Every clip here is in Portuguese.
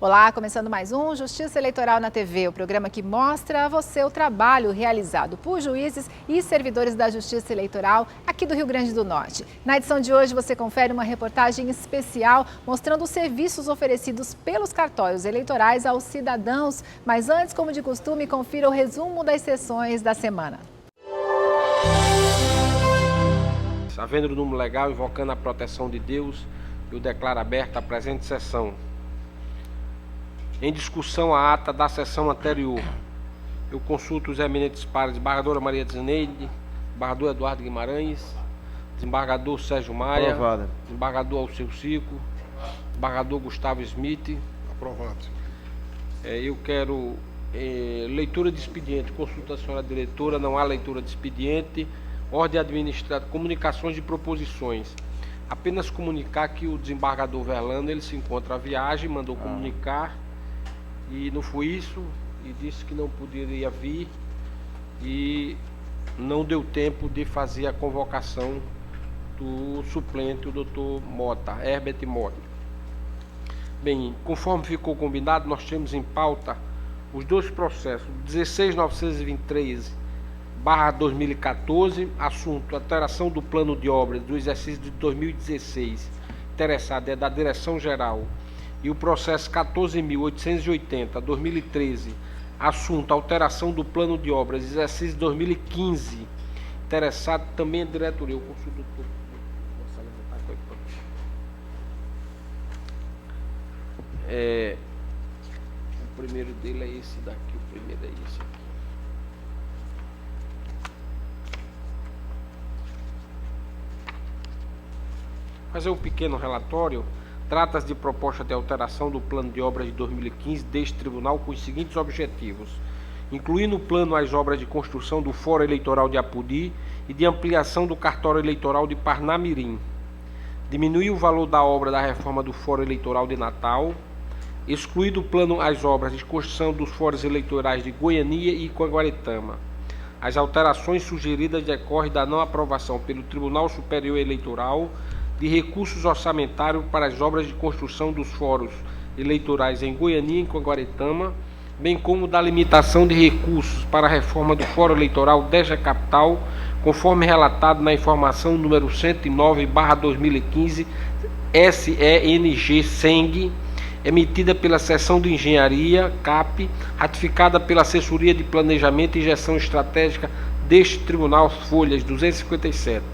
Olá, começando mais um Justiça Eleitoral na TV, o programa que mostra a você o trabalho realizado por juízes e servidores da Justiça Eleitoral aqui do Rio Grande do Norte. Na edição de hoje você confere uma reportagem especial mostrando os serviços oferecidos pelos cartórios eleitorais aos cidadãos. Mas antes, como de costume, confira o resumo das sessões da semana. Havendo o número legal, invocando a proteção de Deus, eu declaro aberta a presente sessão. Em discussão a ata da sessão anterior, eu consulto os eminentes pares, desembargadora Maria Zeneide, desembargador Eduardo Guimarães, desembargador Sérgio Maia, Aprovada. desembargador Alceu Cico, desembargador Gustavo Smith. Aprovado. Eu quero leitura de expediente, consulta a senhora diretora, não há leitura de expediente. Ordem administrativa, comunicações de proposições. Apenas comunicar que o desembargador Verlano, ele se encontra à viagem, mandou comunicar e não foi isso, e disse que não poderia vir e não deu tempo de fazer a convocação do suplente, o doutor Mota, Herbert Mota. Bem, conforme ficou combinado, nós temos em pauta os dois processos, 16.923/2014, assunto assunto do plano de obras do exercício de 2016, interessado é da Direção-Geral, e o processo 14.880/2013, assunto alteração do plano de obras, exercício de 2015, interessado também a diretoria. Eu consulto o doutor. O primeiro dele é esse daqui, o primeiro é esse aqui. Fazer um pequeno relatório. Trata-se de proposta de alteração do plano de obras de 2015 deste tribunal com os seguintes objetivos: incluir no plano as obras de construção do Fórum Eleitoral de Apodi e de ampliação do cartório eleitoral de Parnamirim, diminuir o valor da obra da reforma do Fórum Eleitoral de Natal, excluir do plano as obras de construção dos fóruns eleitorais de Goiania e Coaguaretama. As alterações sugeridas decorrem da não aprovação pelo Tribunal Superior Eleitoral de recursos orçamentários para as obras de construção dos fóruns eleitorais em Goiânia e Coaguaretama, bem como da limitação de recursos para a reforma do Fórum Eleitoral desta capital, conforme relatado na informação número 109/2015 SENG, emitida pela Seção de Engenharia, CAP, ratificada pela Assessoria de Planejamento e Gestão Estratégica deste Tribunal, folhas 257.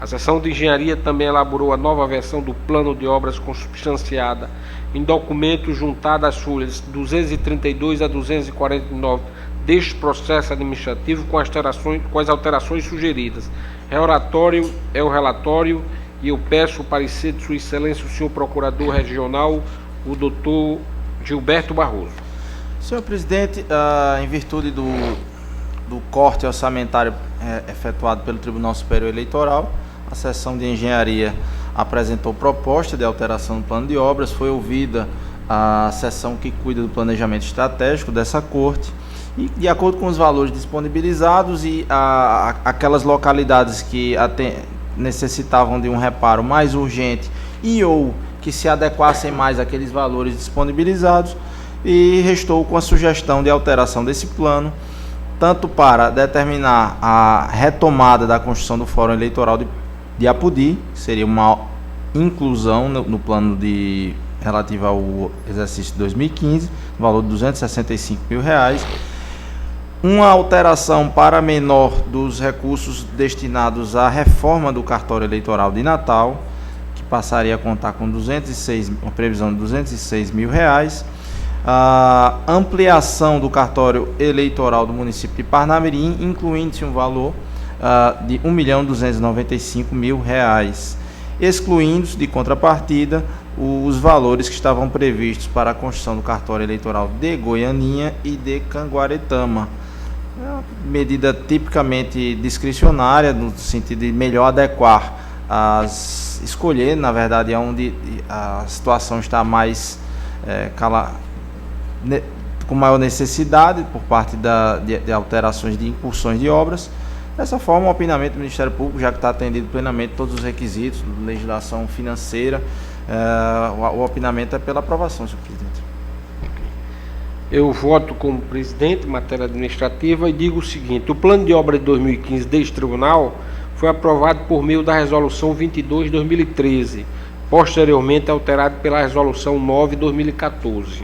A Seção de Engenharia também elaborou a nova versão do plano de obras consubstanciada em documento juntado às folhas 232 a 249 deste processo administrativo com as alterações sugeridas. Relatório é o relatório e eu peço o parecer de Sua Excelência, o senhor Procurador Regional, o doutor Gilberto Barroso. Senhor presidente, em virtude do corte orçamentário efetuado pelo Tribunal Superior Eleitoral, a Seção de Engenharia apresentou proposta de alteração do plano de obras, foi ouvida a seção que cuida do planejamento estratégico dessa corte, e de acordo com os valores disponibilizados e aquelas localidades que necessitavam de um reparo mais urgente e ou que se adequassem mais àqueles valores disponibilizados, e restou com a sugestão de alteração desse plano, tanto para determinar a retomada da construção do Fórum Eleitoral de Apodi, que seria uma inclusão no plano relativo ao exercício de 2015, no valor de R$265 mil, uma alteração para menor dos recursos destinados à reforma do cartório eleitoral de Natal, que passaria a contar com uma previsão de R$206 mil, a ampliação do cartório eleitoral do município de Parnamirim, incluindo-se um valor de R$1.295 mil, excluindo-se de contrapartida os valores que estavam previstos para a construção do cartório eleitoral de Goianinha e de Canguaretama. É uma medida tipicamente discricionária, no sentido de melhor adequar, escolher, na verdade, onde a situação está mais com maior necessidade por parte de alterações de incursões de obras. Dessa forma, o opinamento do Ministério Público, já que está atendido plenamente todos os requisitos de legislação financeira, o opinamento é pela aprovação, senhor presidente. Eu voto como presidente em matéria administrativa e digo o seguinte: o plano de obra de 2015 deste tribunal foi aprovado por meio da resolução 22 de 2013, posteriormente alterado pela resolução 9 de 2014.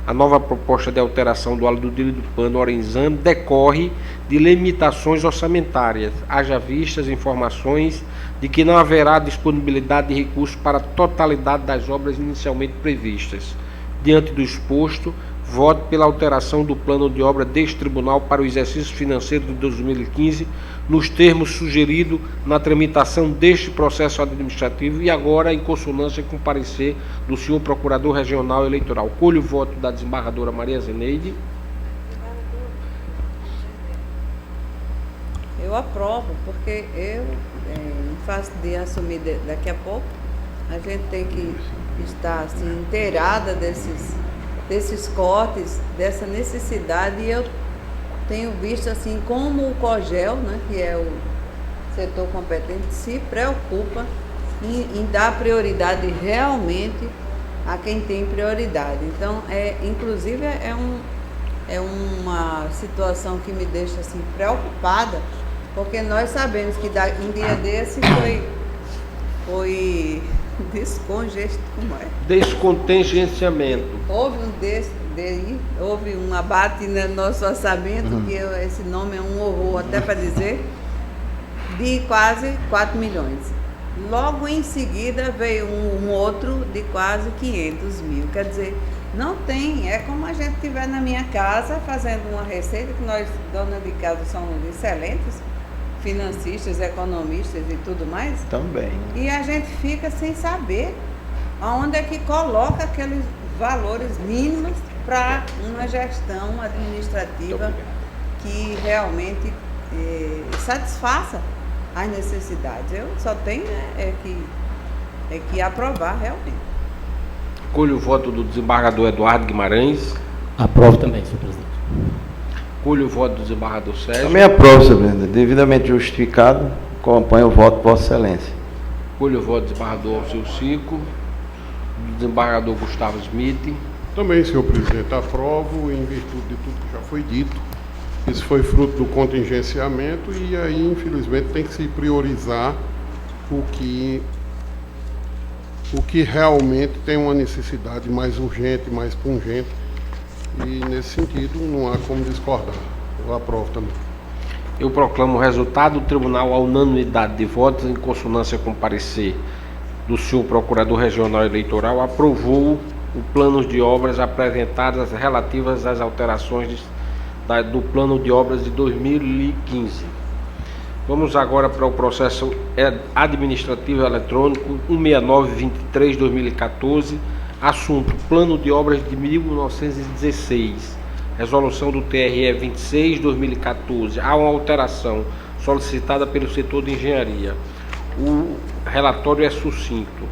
A nova proposta de alteração do aludível do plano ora em exame decorre de limitações orçamentárias, haja vistas informações de que não haverá disponibilidade de recursos para a totalidade das obras inicialmente previstas. Diante do exposto, voto pela alteração do plano de obra deste tribunal para o exercício financeiro de 2015, nos termos sugeridos na tramitação deste processo administrativo e agora em consonância com o parecer do senhor Procurador Regional Eleitoral. Colho o voto da desembargadora Maria Zeneide. Eu aprovo, porque eu, em face de assumir daqui a pouco, a gente tem que estar assim, inteirada desses cortes, dessa necessidade, e eu tenho visto assim como o COGEL, né, que é o setor competente, se preocupa em dar prioridade realmente a quem tem prioridade. Então, inclusive, é uma situação que me deixa assim, preocupada, porque nós sabemos que um dia desse foi Descontingenciamento. Houve um abate no nosso orçamento, que esse nome é um horror, até para dizer, de quase 4 milhões. Logo em seguida veio um outro de quase 500 mil. Quer dizer, não tem, é como a gente estiver na minha casa fazendo uma receita, que nós, donas de casa, somos excelentes, financistas, economistas e tudo mais. Também. E a gente fica sem saber aonde é que coloca aqueles valores mínimos para uma gestão administrativa que realmente satisfaça as necessidades. Eu só tenho que aprovar realmente. Colho o voto do desembargador Eduardo Guimarães. Aprovo também, senhor presidente. Colho o voto do desembargador Sérgio. Também aprovo, senhor presidente. Devidamente justificado, acompanho o voto de Vossa Excelência. Colho o voto do desembargador Alceu Cico, do desembargador Gustavo Smith. Também, senhor presidente, aprovo em virtude de tudo que já foi dito. Isso foi fruto do contingenciamento e aí, infelizmente, tem que se priorizar o que realmente tem uma necessidade mais urgente, mais pungente. E, nesse sentido, não há como discordar. Eu aprovo também. Eu proclamo o resultado do tribunal à unanimidade de votos, em consonância com o parecer do senhor Procurador Regional Eleitoral, aprovou o plano de obras apresentadas relativas às alterações do plano de obras de 2015. Vamos agora para o processo administrativo eletrônico 16923/2014, assunto plano de obras de 1916, resolução do TRE 26/2014. Há uma alteração solicitada pelo setor de engenharia. O relatório é sucinto.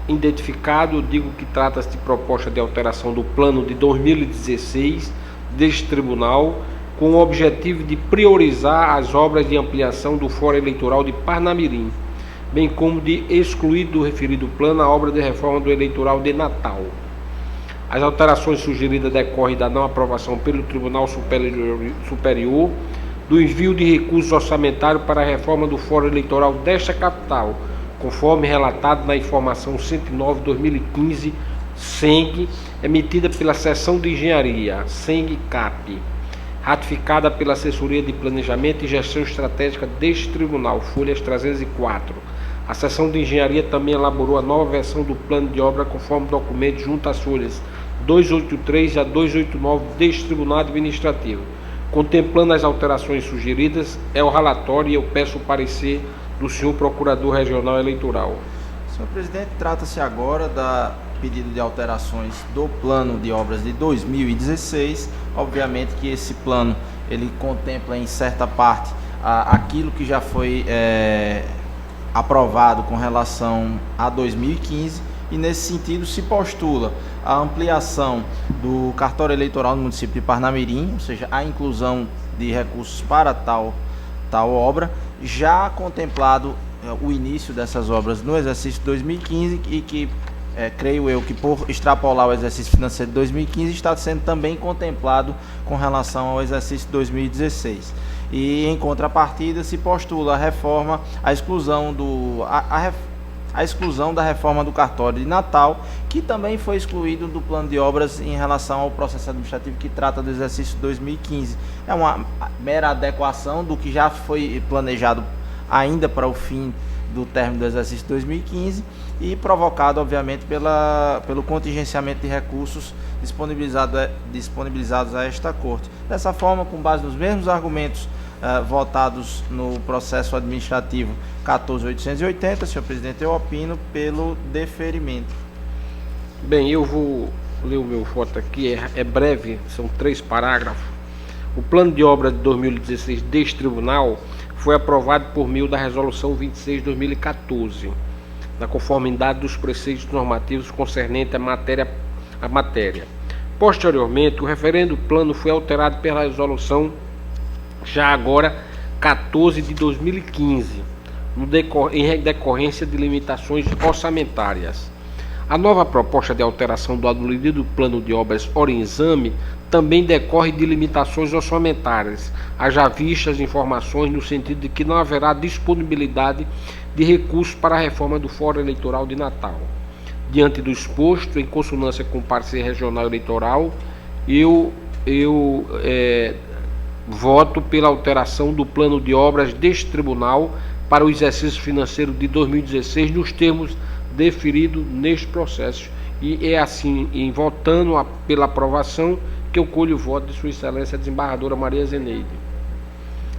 Identificado, eu digo que trata-se de proposta de alteração do plano de 2016 deste tribunal, com o objetivo de priorizar as obras de ampliação do Fórum Eleitoral de Parnamirim, bem como de excluir do referido plano a obra de reforma do eleitoral de Natal. As alterações sugeridas decorrem da não aprovação pelo Tribunal Superior do envio de recursos orçamentários para a reforma do Fórum Eleitoral desta capital, conforme relatado na informação 109/2015, SENG, emitida pela Seção de Engenharia, SENG-CAP, ratificada pela Assessoria de Planejamento e Gestão Estratégica deste Tribunal, folhas 304. A Seção de Engenharia também elaborou a nova versão do plano de obra conforme documento junto às folhas 283 a 289 deste Tribunal Administrativo. Contemplando as alterações sugeridas, é o relatório e eu peço o parecer do senhor Procurador Regional Eleitoral. Senhor presidente, trata-se agora da pedido de alterações do plano de obras de 2016. Obviamente que esse plano ele contempla em certa parte aquilo que já foi aprovado com relação a 2015 e nesse sentido se postula a ampliação do cartório eleitoral no município de Parnamirim, ou seja, a inclusão de recursos para tal obra, já contemplado o início dessas obras no exercício 2015 e que creio eu que por extrapolar o exercício financeiro de 2015 está sendo também contemplado com relação ao exercício de 2016. E em contrapartida se postula a exclusão da reforma do cartório de Natal, que também foi excluído do plano de obras em relação ao processo administrativo que trata do exercício de 2015. É uma mera adequação do que já foi planejado ainda para o fim do término do exercício de 2015 e provocado, obviamente, pelo contingenciamento de recursos disponibilizados a esta Corte. Dessa forma, com base nos mesmos argumentos votados no processo administrativo 14.880, senhor presidente, eu opino pelo deferimento. Bem, eu vou ler o meu voto aqui, é breve, são 3 parágrafos. O plano de obra de 2016 deste tribunal foi aprovado por meio da Resolução 26 de 2014, na conformidade dos preceitos normativos concernentes à matéria. Posteriormente, o referendo plano foi alterado pela Resolução já agora 14 de 2015, em decorrência de limitações orçamentárias. A nova proposta de alteração do anulado plano de obras ora em exame também decorre de limitações orçamentárias, haja vistas informações no sentido de que não haverá disponibilidade de recursos para a reforma do Fórum Eleitoral de Natal. Diante do exposto, em consonância com o parecer regional eleitoral, eu voto pela alteração do plano de obras deste tribunal para o exercício financeiro de 2016 nos termos deferidos neste processo. E é assim, em votando pela aprovação, que eu colho o voto de Sua Excelência a desembargadora Maria Zeneide.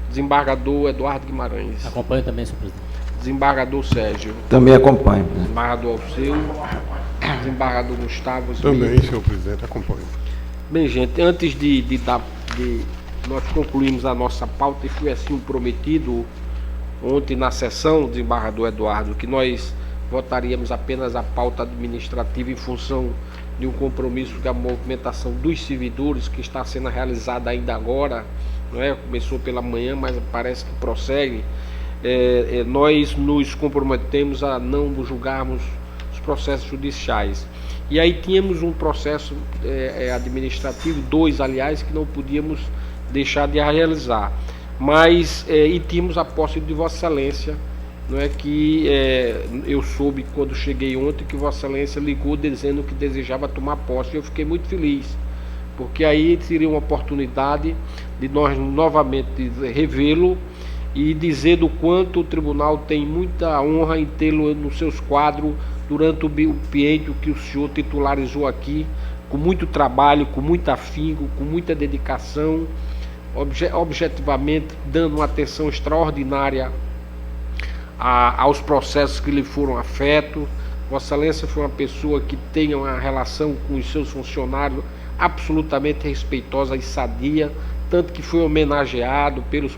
Desembargador Eduardo Guimarães. Acompanho também, senhor presidente. Desembargador Sérgio. Também acompanho. Desembargador Alceu. Desembargador Gustavo. Também, senhor presidente, acompanho. Bem, gente, antes de nós concluímos a nossa pauta, e foi assim prometido ontem na sessão, desembargador Eduardo, que nós votaríamos apenas a pauta administrativa em função de um compromisso com a movimentação dos servidores que está sendo realizada ainda agora, não é? Começou pela manhã, mas parece que prossegue. Nós nos comprometemos a não julgarmos os processos judiciais. E aí tínhamos um processo administrativo, 2 aliás, que não podíamos deixar de realizar. Mas e tínhamos a posse de Vossa Excelência, não é, que eu soube quando cheguei ontem que Vossa Excelência ligou dizendo que desejava tomar posse, e eu fiquei muito feliz, porque aí seria uma oportunidade de nós novamente revê-lo e dizer do quanto o tribunal tem muita honra em tê-lo nos seus quadros durante o biênio que o senhor titularizou aqui, com muito trabalho, com muito afinco, com muita dedicação, objetivamente dando uma atenção extraordinária aos processos que lhe foram afetos. Vossa Excelência foi uma pessoa que tem uma relação com os seus funcionários absolutamente respeitosa e sadia, tanto que foi homenageado pelos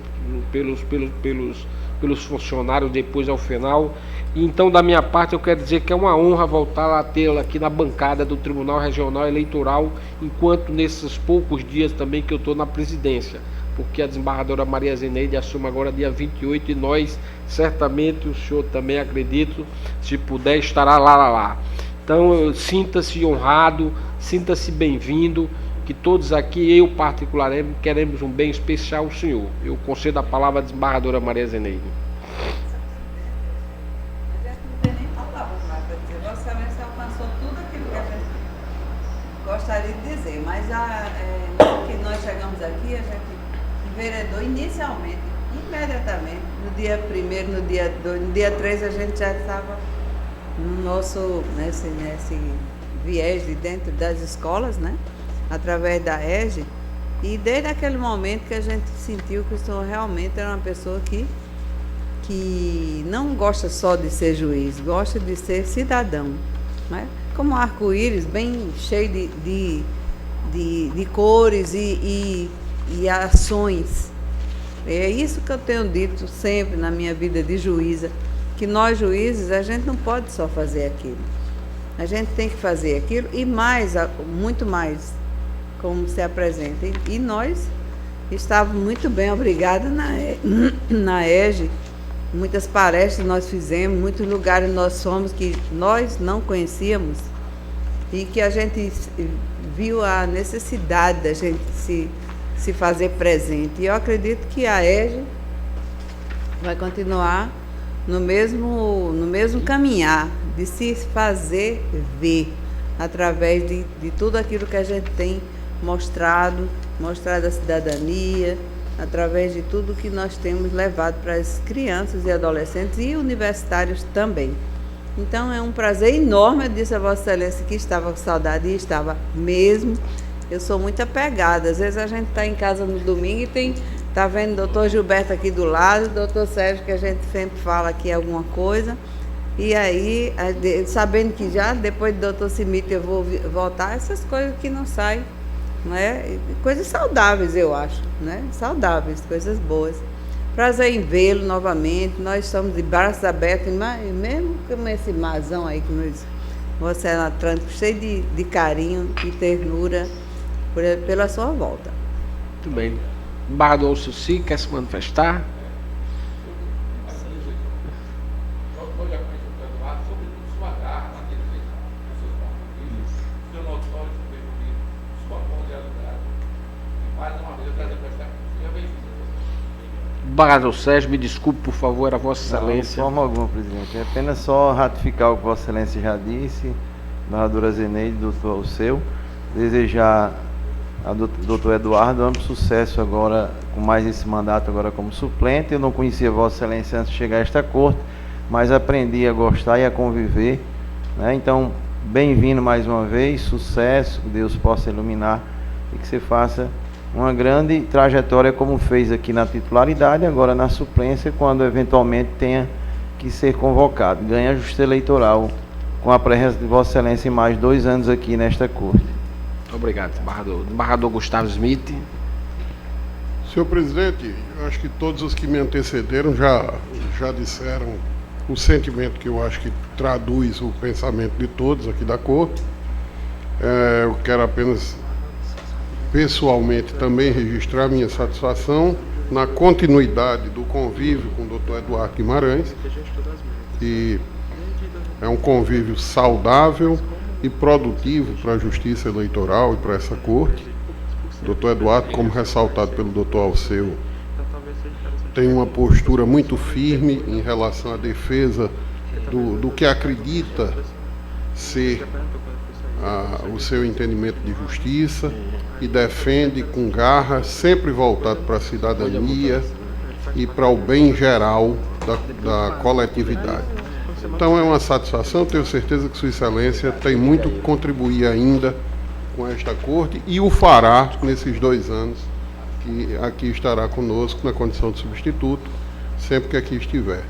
funcionários depois ao final. E então, da minha parte, eu quero dizer que é uma honra voltar a tê-la aqui na bancada do Tribunal Regional Eleitoral, enquanto nesses poucos dias também que eu estou na presidência, porque a desembargadora Maria Zeneide assume agora dia 28 e nós, certamente, o senhor também, acredito, se puder, estará lá. Então, sinta-se honrado, sinta-se bem-vindo, que todos aqui, eu particularmente, queremos um bem especial ao senhor. Eu concedo a palavra à desembargadora Maria Zeneide. A gente não tem nem palavras mais para dizer. Vossa Excelência alcançou tudo aquilo que a gente gostaria de dizer, mas que nós chegamos aqui, a gente enveredou imediatamente, no dia 1º, no dia 2, no dia 3 a gente já estava no nosso, nesse viés de dentro das escolas, né? Através da EGE, e desde aquele momento que a gente sentiu que o senhor realmente era uma pessoa que não gosta só de ser juiz, gosta de ser cidadão, né? Como um arco-íris bem cheio de cores e ações. É isso que eu tenho dito sempre na minha vida de juíza, que nós juízes, a gente não pode só fazer aquilo. A gente tem que fazer aquilo e mais, muito mais, como se apresenta. E nós estávamos muito bem, obrigada, na EGE, muitas palestras nós fizemos, muitos lugares nós fomos que nós não conhecíamos e que a gente viu a necessidade da gente se fazer presente. E eu acredito que a EJA vai continuar no mesmo caminhar, de se fazer ver, através de tudo aquilo que a gente tem mostrado a cidadania, através de tudo que nós temos levado para as crianças e adolescentes e universitários também. Então é um prazer enorme, eu disse a Vossa Excelência que estava com saudade, e estava mesmo. Eu sou muito apegada, às vezes a gente está em casa no domingo e está vendo o doutor Gilberto aqui do lado, o doutor Sérgio, que a gente sempre fala aqui alguma coisa, e aí, sabendo que já depois do doutor Simito eu vou voltar, essas coisas que não saem, não é? Coisas saudáveis, eu acho, né? Saudáveis, coisas boas. Prazer em vê-lo novamente, nós estamos de braços abertos, mesmo com esse marzão aí que Vossa Excelência Atlântico, cheio de carinho e ternura pela sua volta. Muito bem. Embargador Alcici, quer se manifestar? Embargador Sérgio, me desculpe, por favor, a Vossa Excelência. Não, de forma alguma, presidente. É apenas só ratificar o que Vossa Excelência já disse, embaixadora Zeneide, doutor Alceu, desejar ao doutor Eduardo amplo sucesso agora, com mais esse mandato agora como suplente. Eu não conhecia Vossa Excelência antes de chegar a esta corte, mas aprendi a gostar e a conviver, né? Então, bem-vindo mais uma vez, sucesso, que Deus possa iluminar e que você faça uma grande trajetória como fez aqui na titularidade, agora na suplência, quando eventualmente tenha que ser convocado. Ganha a justiça eleitoral com a presença de Vossa Excelência em mais 2 anos aqui nesta corte. Obrigado, embargador. Embargador Gustavo Smith. Senhor presidente, eu acho que todos os que me antecederam já disseram o sentimento que eu acho que traduz o pensamento de todos aqui da corte. Eu quero apenas pessoalmente também registrar minha satisfação na continuidade do convívio com o doutor Eduardo Guimarães, que é um convívio saudável e produtivo para a justiça eleitoral e para essa corte. O doutor Eduardo, como ressaltado pelo doutor Alceu, tem uma postura muito firme em relação à defesa do que acredita ser o seu entendimento de justiça, e defende com garra, sempre voltado para a cidadania e para o bem geral da coletividade. Então é uma satisfação, tenho certeza que Sua Excelência tem muito que contribuir ainda com esta corte e o fará nesses 2 anos que aqui estará conosco na condição de substituto, sempre que aqui estiver.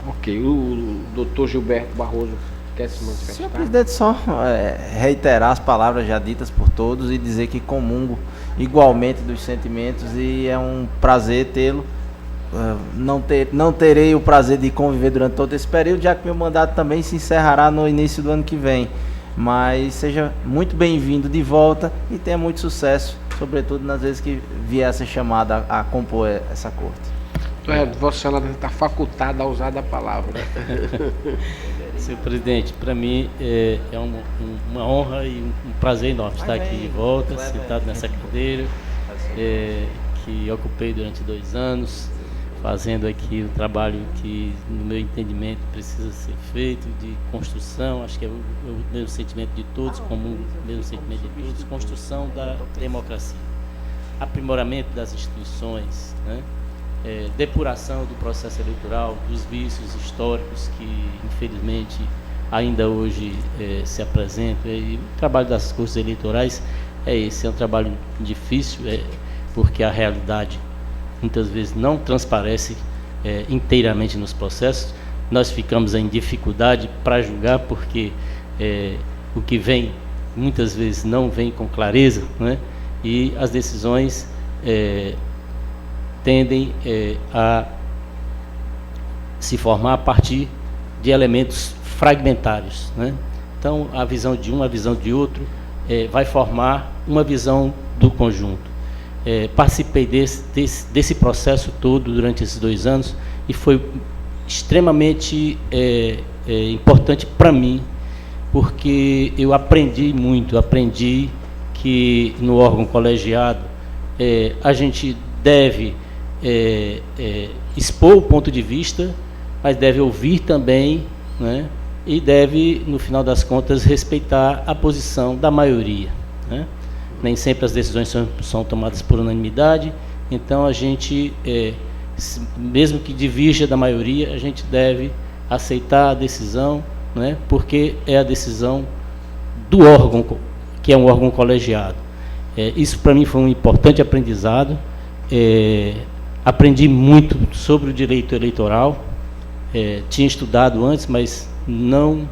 Ok, o doutor Gilberto Barroso quer se manifestar? Senhor presidente, só reiterar as palavras já ditas por todos e dizer que comungo igualmente dos sentimentos e é um prazer tê-lo. Não terei o prazer de conviver durante todo esse período, já que meu mandato também se encerrará no início do ano que vem. Mas seja muito bem-vindo de volta e tenha muito sucesso, sobretudo nas vezes que vier a ser chamada a compor essa corte. Vossa Excelência está facultada a usar a palavra. Senhor presidente, para mim é uma honra e um prazer enorme estar aqui de volta, sentado nessa cadeira, que ocupei durante 2 anos, fazendo aqui o trabalho que, no meu entendimento, precisa ser feito, de construção, acho que é o mesmo sentimento de todos, como o mesmo sentimento de todos, construção da democracia, aprimoramento das instituições, né? Depuração do processo eleitoral, dos vícios históricos que, infelizmente, ainda hoje se apresentam. E o trabalho das cortes eleitorais é esse, é um trabalho difícil, porque a realidade muitas vezes não transparece inteiramente nos processos. Nós ficamos em dificuldade para julgar, porque o que vem, muitas vezes, não vem com clareza, né? E as decisões tendem a se formar a partir de elementos fragmentários, né? Então, a visão de um, a visão de outro, vai formar uma visão do conjunto. Participei desse processo todo durante esses 2 anos e foi extremamente importante para mim, porque eu aprendi muito, aprendi que no órgão colegiado a gente deve expor o ponto de vista, mas deve ouvir também, né, e deve, no final das contas, respeitar a posição da maioria, né? Nem sempre as decisões são tomadas por unanimidade, então a gente, mesmo que divirja da maioria, a gente deve aceitar a decisão, né, porque é a decisão do órgão, que é um órgão colegiado. Isso para mim foi um importante aprendizado. Aprendi muito sobre o direito eleitoral, tinha estudado antes, mas não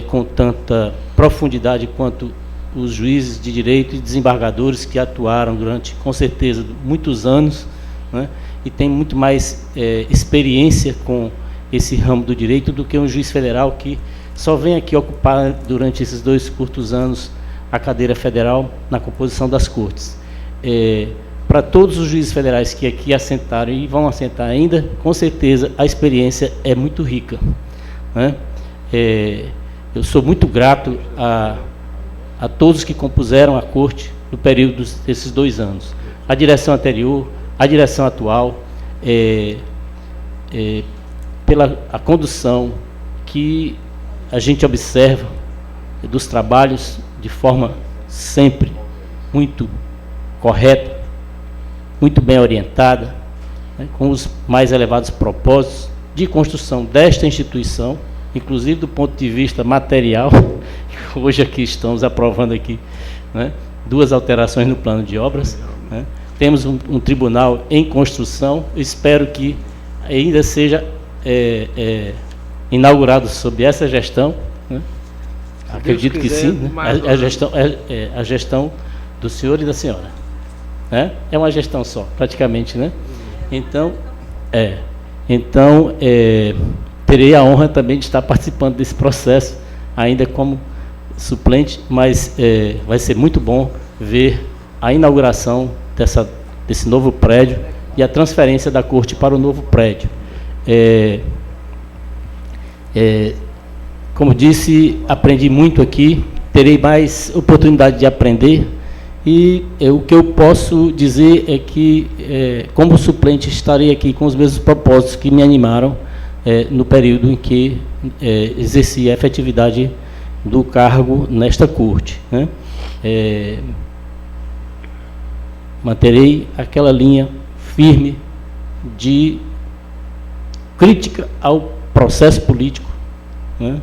com tanta profundidade quanto os juízes de direito e desembargadores que atuaram durante, com certeza, muitos anos, né, e tem muito mais experiência com esse ramo do direito do que um juiz federal que só vem aqui ocupar, durante esses 2 curtos anos, a cadeira federal na composição das cortes. Para todos os juízes federais que aqui assentaram e vão assentar ainda, com certeza a experiência é muito rica, né? Eu sou muito grato a todos que compuseram a corte no período desses 2 anos. A direção anterior, a direção atual, pela a condução que a gente observa dos trabalhos de forma sempre muito correta, muito bem orientada, né, com os mais elevados propósitos de construção desta instituição, inclusive do ponto de vista material. Hoje aqui estamos aprovando aqui, né, 2 alterações no plano de obras, né. Temos um tribunal em construção, espero que ainda seja inaugurado sob essa gestão, né. Acredito que sim, né? A gestão do senhor e da senhora, né? É uma gestão só, praticamente, né? Então, terei a honra também de estar participando desse processo, ainda como suplente, mas vai ser muito bom ver a inauguração desse novo prédio e a transferência da corte para o novo prédio. Como disse, aprendi muito aqui, terei mais oportunidade de aprender, e o que eu posso dizer é que, como suplente, estarei aqui com os mesmos propósitos que me animaram no período em que exerci a efetividade do cargo nesta corte, né? Manterei aquela linha firme de crítica ao processo político, né?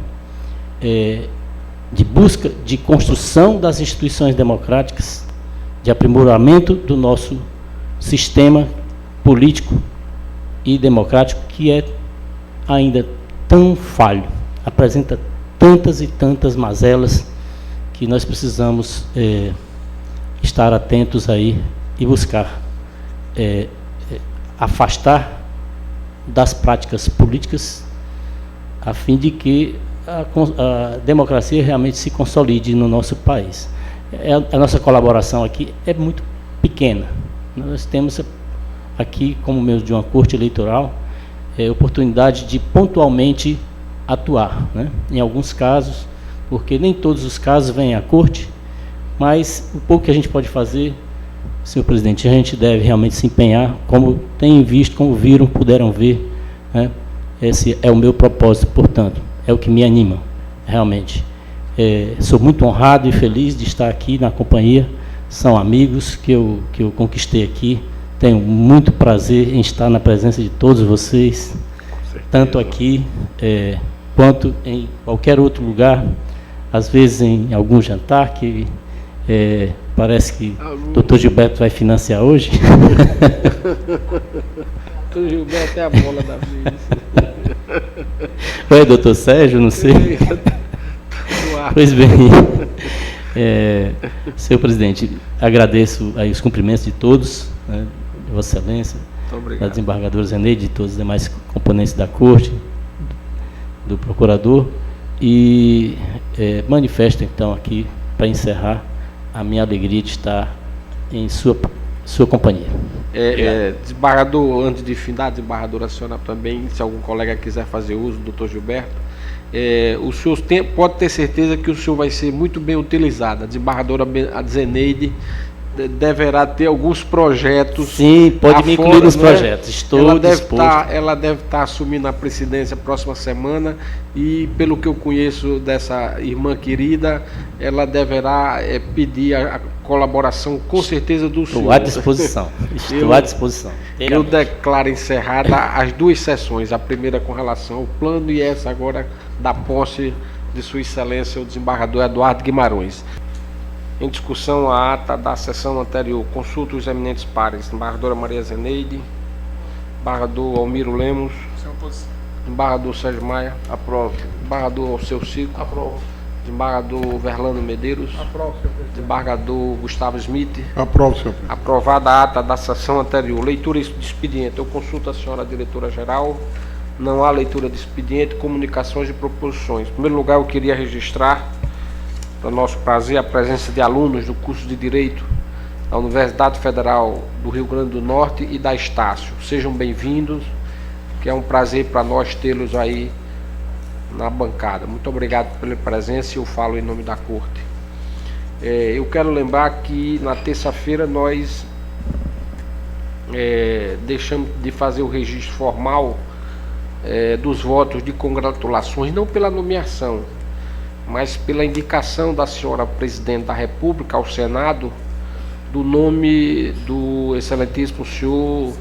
De busca de construção das instituições democráticas, de aprimoramento do nosso sistema político e democrático, que é ainda tão falho, apresenta tantas e tantas mazelas, que nós precisamos estar atentos aí e buscar afastar das práticas políticas, a fim de que a democracia realmente se consolide no nosso país. A nossa colaboração aqui é muito pequena. Nós temos aqui, como membro de uma corte eleitoral, oportunidade de pontualmente atuar, né? Em alguns casos, porque nem todos os casos vêm à corte, mas o pouco que a gente pode fazer, senhor presidente, a gente deve realmente se empenhar, como têm visto, como viram, puderam ver, né? Esse é o meu propósito, portanto, é o que me anima, realmente. Sou muito honrado e feliz de estar aqui na companhia, são amigos que eu conquistei aqui, tenho muito prazer em estar na presença de todos vocês, tanto aqui quanto em qualquer outro lugar, às vezes em algum jantar, que parece que o doutor Gilberto vai financiar hoje. Doutor Gilberto é a bola da vez. Oi, doutor Sérgio, não sei. Pois bem, senhor presidente, agradeço aí os cumprimentos de todos, né, de Vossa Excelência, da desembargadora Zeneide, de todos os demais componentes da corte, do procurador, e manifesto então aqui, para encerrar, a minha alegria de estar em sua companhia. Desembargador, antes de findar, desembargadora, a senhora também, se algum colega quiser fazer uso, doutor Gilberto, o senhor pode ter certeza que o senhor vai ser muito bem utilizado. A desembargadora Zeneide deverá ter alguns projetos. Sim, pode me incluir nos projetos. Estou disposto. Ela deve estar assumindo a presidência próxima semana e, pelo que eu conheço dessa irmã querida, ela deverá pedir a colaboração, com certeza, do senhor. Estou à disposição. Estou à disposição. Eu declaro encerrada as duas sessões, a primeira com relação ao plano e essa agora da posse de Sua Excelência, o desembargador Eduardo Guimarães. Em discussão a ata da sessão anterior, consulta os eminentes pares, desembargadora Maria Zeneide, desembargador Almiro Lemos, desembargador Sérgio Maia, Aprovo. desembargador Alceu Cico, aprovo. Desembargador Verlando Medeiros, aprovo, desembargador Gustavo Smith, Aprovo, senhor presidente. aprovada a ata da sessão anterior. Leitura de expediente, eu consulto a senhora diretora-geral, não há leitura de expediente, comunicações e proposições. Em primeiro lugar, eu queria registrar, para nosso prazer, a presença de alunos do curso de Direito da Universidade Federal do Rio Grande do Norte e da Estácio. Sejam bem-vindos, que é um prazer para nós tê-los aí na bancada. Muito obrigado pela presença e eu falo em nome da Corte. Eu quero lembrar que na terça-feira nós deixamos de fazer o registro formal dos votos de congratulações, não pela nomeação, mas pela indicação da senhora Presidente da República ao Senado do nome do excelentíssimo senhor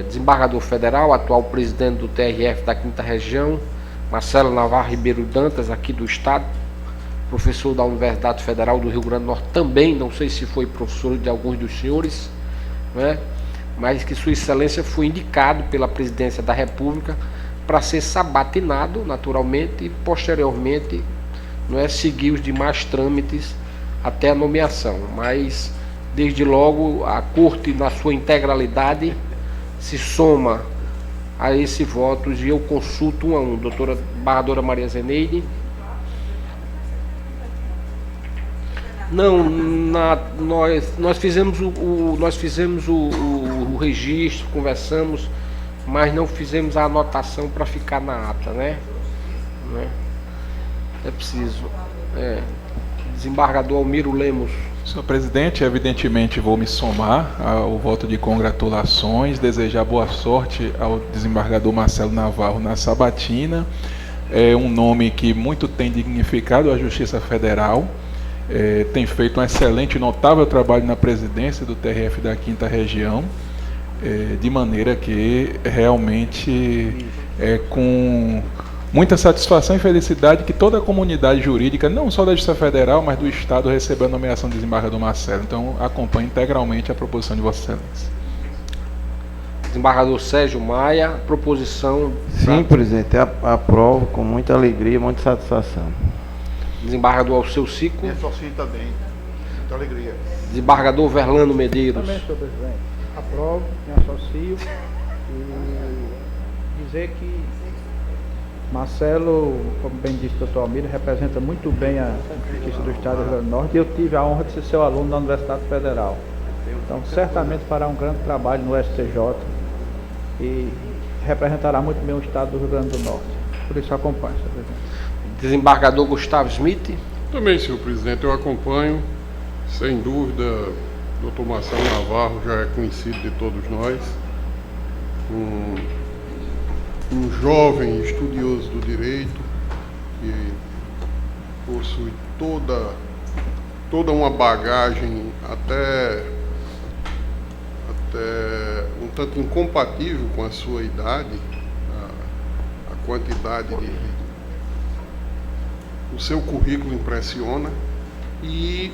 desembargador federal, atual presidente do TRF da 5ª Região, Marcelo Navarro Ribeiro Dantas, aqui do Estado, professor da Universidade Federal do Rio Grande do Norte também, não sei se foi professor de alguns dos senhores, né? Mas que Sua Excelência foi indicado pela Presidência da República para ser sabatinado, naturalmente, e posteriormente seguir os demais trâmites até a nomeação. Mas, desde logo, a Corte, na sua integralidade, se soma a esse voto e eu consulto um a um. Doutora desembargadora Maria Zeneide. Não, nós fizemos o registro, conversamos, mas não fizemos a anotação para ficar na ata, né? É preciso. Desembargador Almiro Lemos. Senhor presidente, evidentemente vou me somar ao voto de congratulações, desejar boa sorte ao desembargador Marcelo Navarro na sabatina. É um nome que muito tem dignificado a Justiça Federal, tem feito um excelente e notável trabalho na presidência do TRF da 5ª Região, de maneira que realmente com muita satisfação e felicidade que toda a comunidade jurídica, não só da Justiça Federal, mas do Estado, recebeu a nomeação do desembargador Marcelo. Então, acompanho integralmente a proposição de Vossa Excelência. Desembargador Sérgio Maia, proposição... Sim, presidente, aprovo com muita alegria, muita satisfação. Desembargador Alceu Cico. Me associo também, muita alegria. Desembargador Verlando Medeiros. Também, senhor presidente. Aprovo, me associo e dizer que Marcelo, como bem disse o doutor Almiro, representa muito bem a Justiça do Estado do Rio Grande do Norte e eu tive a honra de ser seu aluno da Universidade Federal. Então, certamente fará um grande trabalho no STJ e representará muito bem o Estado do Rio Grande do Norte. Por isso, acompanho, senhor presidente. Desembargador Gustavo Smith. Também, senhor presidente, eu acompanho, sem dúvida, o doutor Marcelo Navarro já é conhecido de todos nós, um jovem estudioso do direito que possui toda uma bagagem até um tanto incompatível com a sua idade, a quantidade o seu currículo impressiona e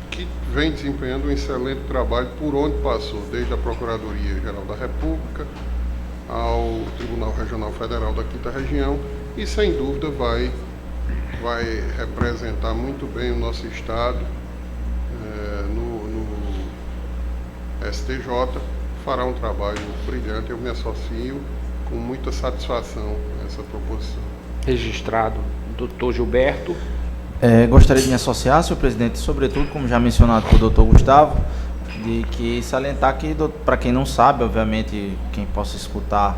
que vem desempenhando um excelente trabalho por onde passou, desde a Procuradoria-Geral da República ao Tribunal Regional Federal da 5ª Região e, sem dúvida, vai representar muito bem o nosso Estado no STJ, fará um trabalho brilhante. Eu me associo com muita satisfação a essa proposição. Registrado. Doutor Gilberto. Gostaria de me associar, senhor presidente, sobretudo, como já mencionado pelo doutor Gustavo, de que salientar que, para quem não sabe, obviamente, quem possa escutar,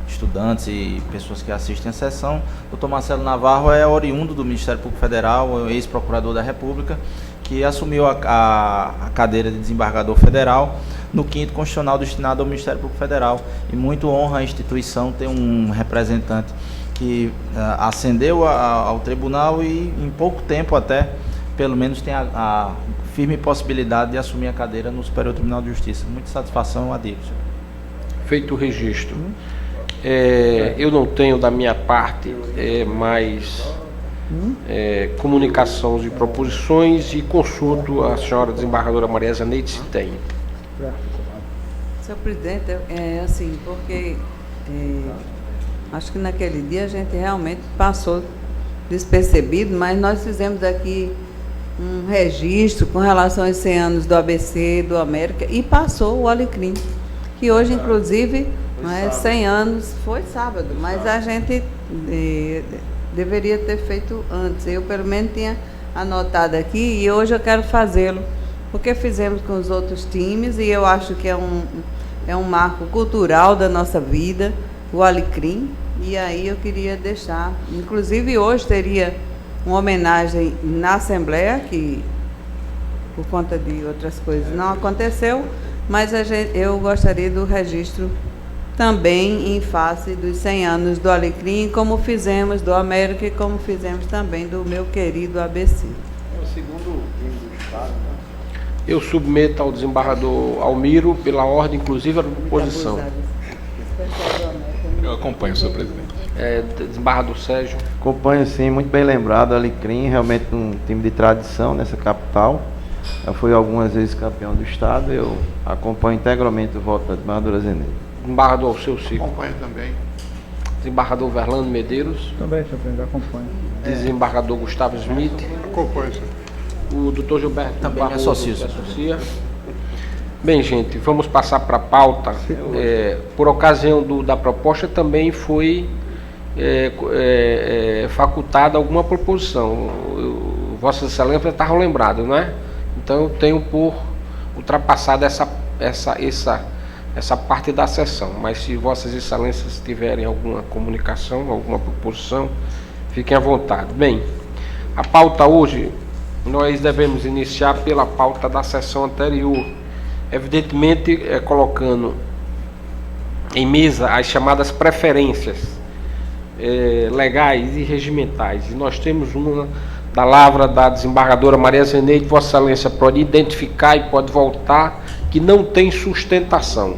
estudantes e pessoas que assistem a sessão, o Dr. Marcelo Navarro é oriundo do Ministério Público Federal, ex-procurador da República, que assumiu a cadeira de desembargador federal no 5º Constitucional destinado ao Ministério Público Federal. E muito honra a instituição ter um representante que ascendeu ao tribunal e em pouco tempo até, pelo menos, tem a firme possibilidade de assumir a cadeira no Superior Tribunal de Justiça. Muita satisfação, Adilson. Feito o registro. Eu não tenho da minha parte mais comunicações e proposições e consulto a senhora desembargadora Maria Zeneide se tem. Senhor presidente, é assim, porque acho que naquele dia a gente realmente passou despercebido, mas nós fizemos aqui um registro com relação aos 100 anos do ABC, do América, e passou o Alecrim, que hoje, inclusive, 100 anos foi sábado, mas a gente deveria ter feito antes. Eu, pelo menos, tinha anotado aqui e hoje eu quero fazê-lo, porque fizemos com os outros times e eu acho que é um marco cultural da nossa vida, o Alecrim, e aí eu queria deixar. Inclusive, hoje teria uma homenagem na Assembleia, que por conta de outras coisas não aconteceu, mas eu gostaria do registro também em face dos 100 anos do Alecrim, como fizemos do América e como fizemos também do meu querido ABC. É o segundo time do Estado, né? Eu submeto ao desembargador Almiro, pela ordem, inclusive, a proposição. Eu acompanho, senhor presidente. Desembargador Sérgio. Acompanho, sim, muito bem lembrado. Alecrim, realmente um time de tradição nessa capital. Já fui algumas vezes campeão do Estado. Eu acompanho integralmente o voto da desembargadora Zeneide. Desembargador Alceu Cico. Acompanho também. Desembargador Verlando Medeiros. Também, senhor presidente, acompanho. Desembargador Gustavo Smith. Acompanho, senhor. O doutor Gilberto Também me associo. se associa. Bem, gente, vamos passar para a pauta. Por ocasião da proposta também foi facultada alguma proposição. Vossas Excelências estavam lembrados, não é? Então eu tenho por ultrapassado essa parte da sessão. Mas se Vossas Excelências tiverem alguma comunicação, alguma proposição, fiquem à vontade. Bem, a pauta hoje, nós devemos iniciar pela pauta da sessão anterior, evidentemente colocando em mesa as chamadas preferências legais e regimentais. E nós temos uma da lavra da desembargadora Maria Zeneide. Vossa Excelência pode identificar e pode voltar, que não tem sustentação.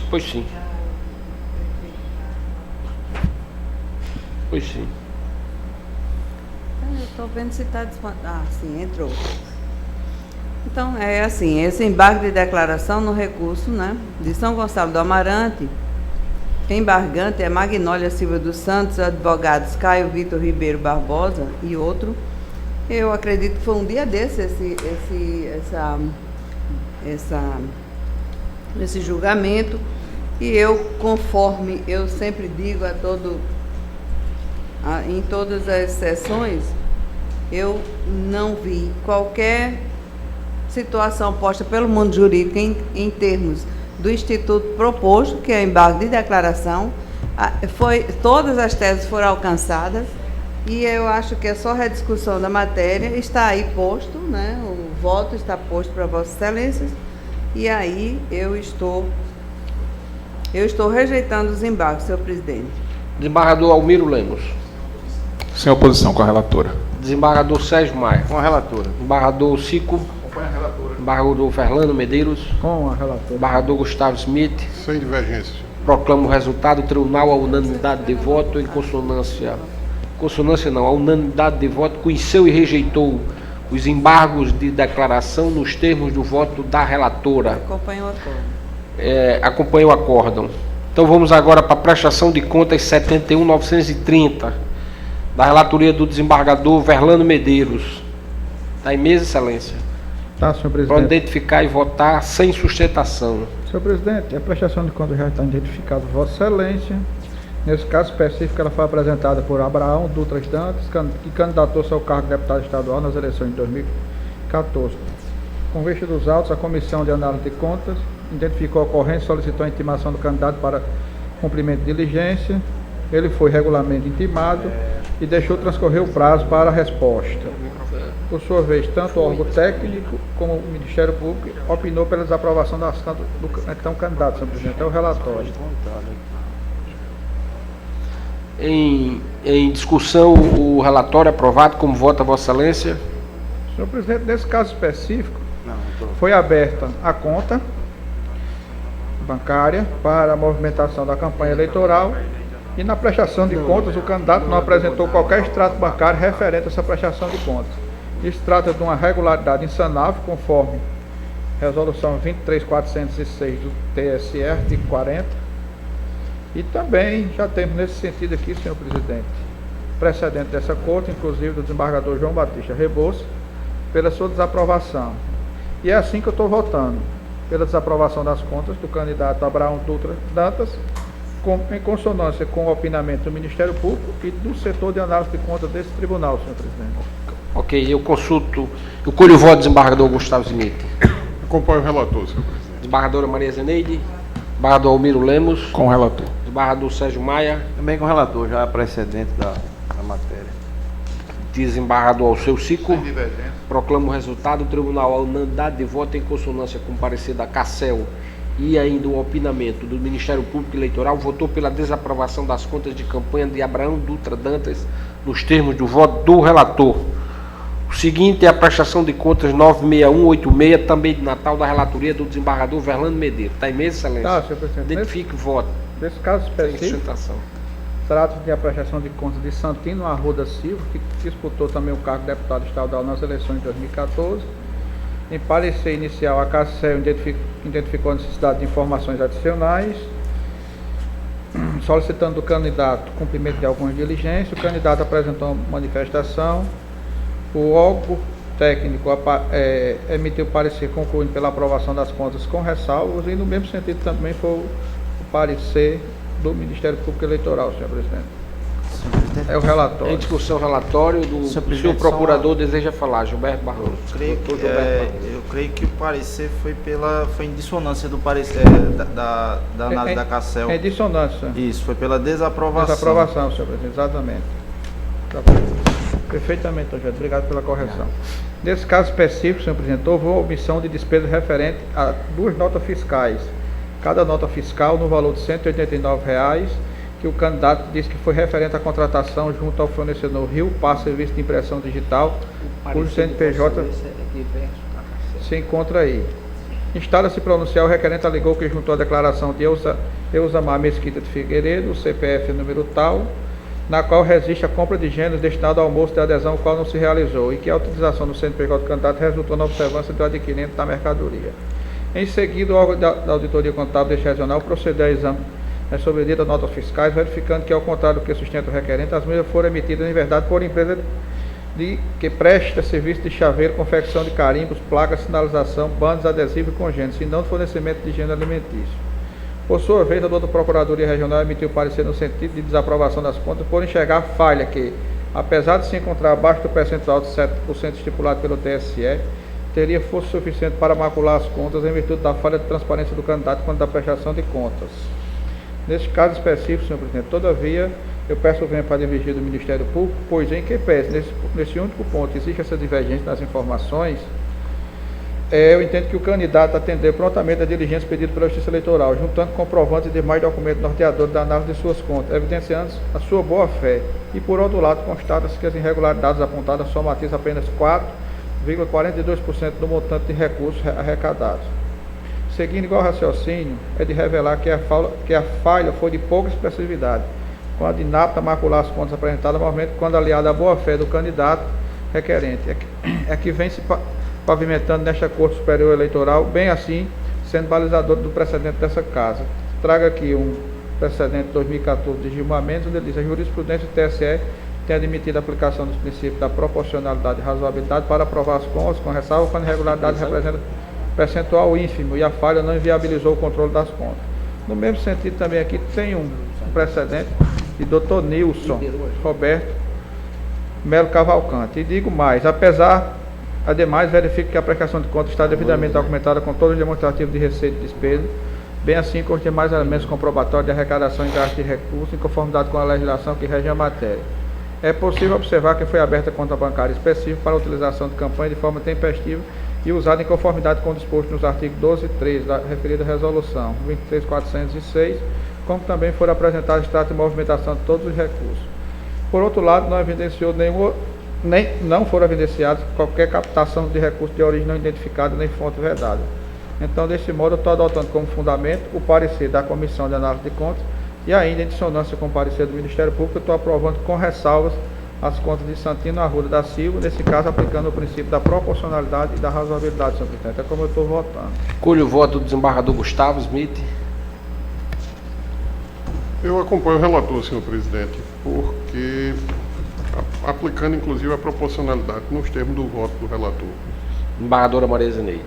Pois sim. Pois sim. Eu estou vendo se está disponível. Ah, sim, entrou. Então, é assim, esse embargo de declaração no recurso, né, de São Gonçalo do Amarante, embargante é Magnólia Silva dos Santos, advogados Caio Vitor Ribeiro Barbosa e outro. Eu acredito que foi um dia desse esse julgamento, e eu, conforme eu sempre digo em todas as sessões, eu não vi qualquer situação posta pelo mundo jurídico em termos do instituto proposto, que é o embargo de declaração. Todas as teses foram alcançadas e eu acho que é só rediscussão da matéria. Está aí posto, né? O voto está posto para Vossas Excelências, e aí eu estou rejeitando os embargos, senhor presidente. Desembargador Almiro Lemos. Sem oposição, com a relatora. Desembargador Sérgio Maia. Com a relatora. Desembargador Cico. Acompanho a relatora. Desembargador Verlando Medeiros. Com a relatora. Desembargador Gustavo Smith. Sem divergência. Proclamo o resultado do tribunal à unanimidade de voto, em a unanimidade de voto, conheceu e rejeitou os embargos de declaração nos termos do voto da relatora. Acompanho o acordo. Acompanho o acórdão. Então vamos agora para a prestação de contas 71.930, da relatoria do desembargador Verlando Medeiros. Está em mesa, excelência. Tá, senhor Para presidente. identificar e votar sem sustentação. Senhor presidente, a prestação de contas já está identificada por Vossa Excelência. Nesse caso específico, ela foi apresentada por Abraão Dutra Dantas, que candidatou-se ao cargo de deputado estadual nas eleições de 2014. Com vista dos autos, a Comissão de Análise de Contas identificou a ocorrência e solicitou a intimação do candidato para cumprimento de diligência. Ele foi regularmente intimado e deixou transcorrer o prazo para a resposta. Por sua vez, tanto o órgão técnico como o Ministério Público opinou pela desaprovação das contas do então candidato, senhor presidente. É o relatório. Em discussão, o relatório aprovado. Como vota Vossa Excelência? Senhor presidente, nesse caso específico, foi aberta a conta bancária para a movimentação da campanha eleitoral e na prestação de contas o candidato não apresentou qualquer extrato bancário referente a essa prestação de contas. Isso trata de uma regularidade insanável, conforme resolução 23406 do TSE, artigo 40. E também já temos nesse sentido aqui, senhor presidente, precedente dessa corte, inclusive do desembargador João Batista Rebouças, pela sua desaprovação. E é assim que eu estou votando, pela desaprovação das contas do candidato Abraão Dutra Dantas, em consonância com o opinamento do Ministério Público e do setor de análise de contas desse tribunal, senhor presidente. Ok, eu colho o voto do desembargador Gustavo Zinete. Acompanho o relator, senhor presidente. Desembargadora Maria Zeneide. Desembargador Almiro Lemos. Com o relator. Desembargador Sérgio Maia. Também com o relator, já precedente da matéria. Desembargador Alceu Cico. Sem divergência. Proclamo o resultado. O tribunal, a unanimidade de voto em consonância com o parecer da CACEL e ainda o opinamento do Ministério Público Eleitoral, votou pela desaprovação das contas de campanha de Abraão Dutra Dantas nos termos do voto do relator. O seguinte é a prestação de contas 96186, também de Natal, da relatoria do desembargador Verlando Medeiros. Está em mesa, excelência? Tá, senhor presidente. Identifique o voto. Nesse caso Sem específico, sustentação. trata-se de a prestação de contas de Santino Arruda Silva, que disputou também o cargo de deputado estadual nas eleições de 2014. Em parecer inicial, a CACEL identificou a necessidade de informações adicionais, solicitando do candidato cumprimento de algumas diligências. O candidato apresentou uma manifestação. O órgão técnico emitiu parecer concluindo pela aprovação das contas com ressalvas, e no mesmo sentido também foi o parecer do Ministério Público Eleitoral, senhor presidente. É o relatório. Em discussão, relatório do senhor procurador deseja falar, Gilberto Barroso. Eu creio que o parecer foi em dissonância do parecer da análise da CACEL. É dissonância. Isso, foi pela desaprovação. Desaprovação, senhor presidente, exatamente. Perfeitamente, Rogério. Obrigado pela correção. Nesse caso específico, senhor presidente, houve omissão de despesa referente a 2 notas fiscais. Cada nota fiscal no valor de R$ 189,00, que o candidato disse que foi referente à contratação junto ao fornecedor Rio Pass Serviço de Impressão Digital, cujo CNPJ se encontra aí. Instala-se pronunciar, o requerente alegou que juntou a declaração de Eusamar Mesquita de Figueiredo, o CPF número tal, na qual resiste a compra de gêneros destinado ao almoço de adesão, o qual não se realizou, e que a utilização do CNPJ do candidato resultou na observância do adquirente da mercadoria. Em seguida, o órgão da Auditoria Contábil deste regional procedeu ao exame sobre ditas notas fiscais, verificando que, ao contrário do que sustenta o requerente, as mesmas foram emitidas em verdade por empresa que presta serviço de chaveiro, confecção de carimbos, placas, sinalização, bandas, adesivos e congêneros, e não de fornecimento de gênero alimentício. Por sua vez, a doutora Procuradoria Regional emitiu parecer no sentido de desaprovação das contas por enxergar falha que, apesar de se encontrar abaixo do percentual de 7% estipulado pelo TSE, teria força suficiente para macular as contas em virtude da falha de transparência do candidato quanto à prestação de contas. Neste caso específico, senhor presidente, todavia, eu peço o venho para dirigir do Ministério Público, pois em que pese, nesse único ponto, existe essa divergência nas informações, eu entendo que o candidato atendeu prontamente a diligência pedida pela Justiça Eleitoral, juntando comprovantes e demais documentos norteadores da análise de suas contas, evidenciando a sua boa-fé. E, por outro lado, constata-se que as irregularidades apontadas somatizam apenas 4,42% do montante de recursos arrecadados. Seguindo igual raciocínio, é de revelar que a falha foi de pouca expressividade, quando inapta a macular as contas apresentadas, normalmente quando aliada à boa-fé do candidato requerente, é que vem se pavimentando nesta Corte Superior Eleitoral, bem assim, sendo balizador do precedente dessa casa. Traga aqui um precedente de 2014 de Gilmar Mendes, onde ele diz: a jurisprudência do TSE tem admitido a aplicação dos princípios da proporcionalidade e razoabilidade para aprovar as contas, com ressalva quando a irregularidade representa percentual ínfimo e a falha não inviabilizou o controle das contas. No mesmo sentido, também aqui tem um precedente de Dr. Nilson Roberto Melo Cavalcante. E digo mais, ademais, verifico que a prestação de contas está devidamente documentada com todos os demonstrativos de receita e despesa, bem assim como os demais elementos comprobatórios de arrecadação e gasto de recursos, em conformidade com a legislação que rege a matéria. É possível observar que foi aberta conta bancária específica para a utilização de campanha de forma tempestiva e usada em conformidade com o disposto nos artigos 12 e 13 da referida resolução 23.406, como também foram apresentados extratos de movimentação de todos os recursos. Por outro lado, não foram evidenciados qualquer captação de recursos de origem não identificada nem fonte vedada. Então, desse modo, eu estou adotando como fundamento o parecer da Comissão de Análise de Contas e ainda em dissonância com o parecer do Ministério Público, eu estou aprovando com ressalvas as contas de Santino Arruda da Silva, nesse caso aplicando o princípio da proporcionalidade e da razoabilidade, senhor presidente. É como eu estou votando. Colho o voto do desembargador Gustavo Smith. Eu acompanho o relator, senhor presidente, porque aplicando inclusive a proporcionalidade nos termos do voto do relator. Desembargadora Maria Zeneide.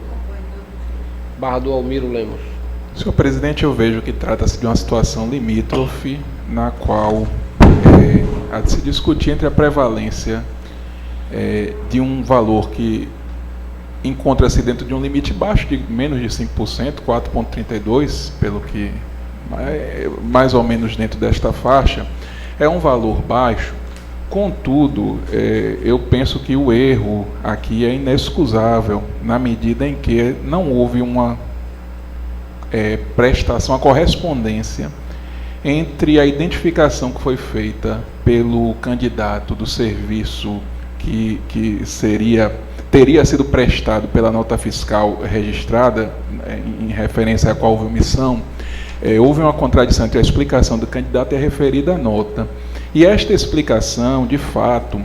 Desembargador Almiro Lemos. Senhor presidente, eu vejo que trata-se de uma situação limítrofe, na qual há de se discutir entre a prevalência de um valor que encontra-se dentro de um limite baixo de menos de 5%, 4,32%, pelo que mais ou menos dentro desta faixa, é um valor baixo. Contudo, eu penso que o erro aqui é inexcusável, na medida em que não houve uma prestação, a correspondência entre a identificação que foi feita pelo candidato do serviço que teria sido prestado pela nota fiscal registrada, em referência à qual houve omissão. Houve uma contradição entre a explicação do candidato e a referida nota. E esta explicação, de fato,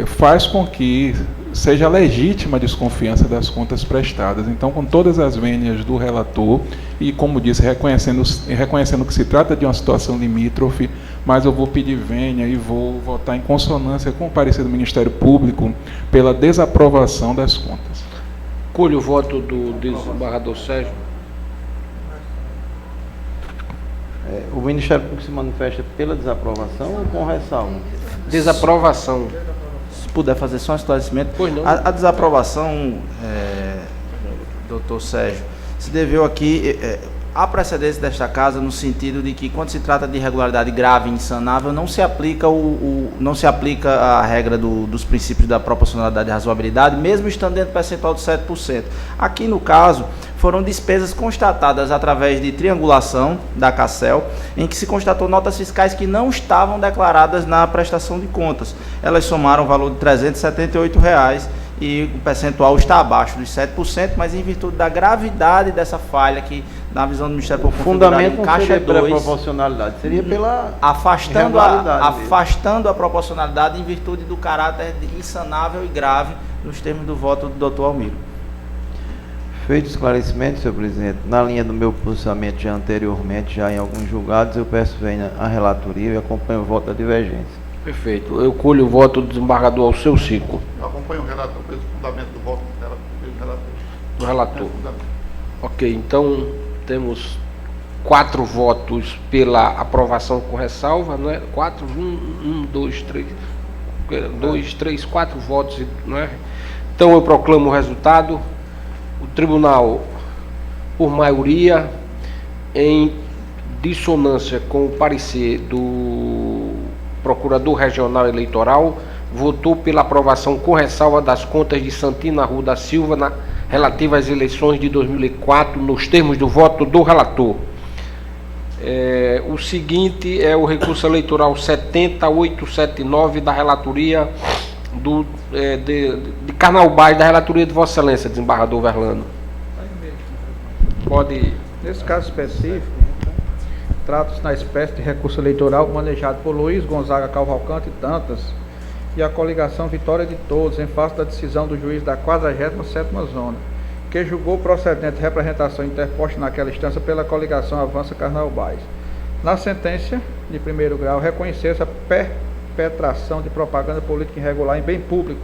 faz com que seja legítima a desconfiança das contas prestadas. Então, com todas as vênias do relator, e como disse, reconhecendo que se trata de uma situação limítrofe, mas eu vou pedir vênia e vou votar em consonância com o parecer do Ministério Público pela desaprovação das contas. Colho o voto do desembargador Sérgio. O Ministério Público se manifesta pela desaprovação ou com ressalva? Desaprovação. Se puder fazer só um esclarecimento. Pois não. A desaprovação, doutor Sérgio, se deveu aqui à precedência desta casa, no sentido de que, quando se trata de irregularidade grave e insanável, não se aplica a regra dos princípios da proporcionalidade e razoabilidade, mesmo estando dentro do percentual de 7%. Aqui, no caso, foram despesas constatadas através de triangulação da CACEL, em que se constatou notas fiscais que não estavam declaradas na prestação de contas. Elas somaram o valor de R$ 378,00 e o percentual está abaixo dos 7%, mas em virtude da gravidade dessa falha, que na visão do Ministério Público, o fundamento em caixa 2, pela proporcionalidade, seria pela afastando a proporcionalidade em virtude do caráter insanável e grave nos termos do voto do doutor Almiro. Feito o esclarecimento, senhor presidente, na linha do meu posicionamento já anteriormente, já em alguns julgados, eu peço venha a relatoria e acompanho o voto da divergência. Perfeito. Eu colho o voto do desembargador Alceu Cico. Eu acompanho o relator pelo fundamento do voto do relator. Ok, então temos 4 votos pela aprovação com ressalva, não é? 4, 4 votos, não é? Então eu proclamo o resultado. O tribunal, por maioria, em dissonância com o parecer do Procurador Regional Eleitoral, votou pela aprovação com ressalva das contas de Santino Arruda da Silva relativa às eleições de 2004, nos termos do voto do relator. O seguinte é o recurso eleitoral 70879 da relatoria de Carnaubais, da relatoria de Vossa Excelência, desembargador Verlano. Pode. Nesse caso específico, trata-se na espécie de recurso eleitoral manejado por Luiz Gonzaga Cavalcante e Dantas e a coligação Vitória de Todos, em face da decisão do juiz da 47ª Zona, que julgou procedente representação interposta naquela instância pela coligação Avança Carnaubais. Na sentença de primeiro grau, reconheceu-se a impetração de propaganda política irregular em bem público,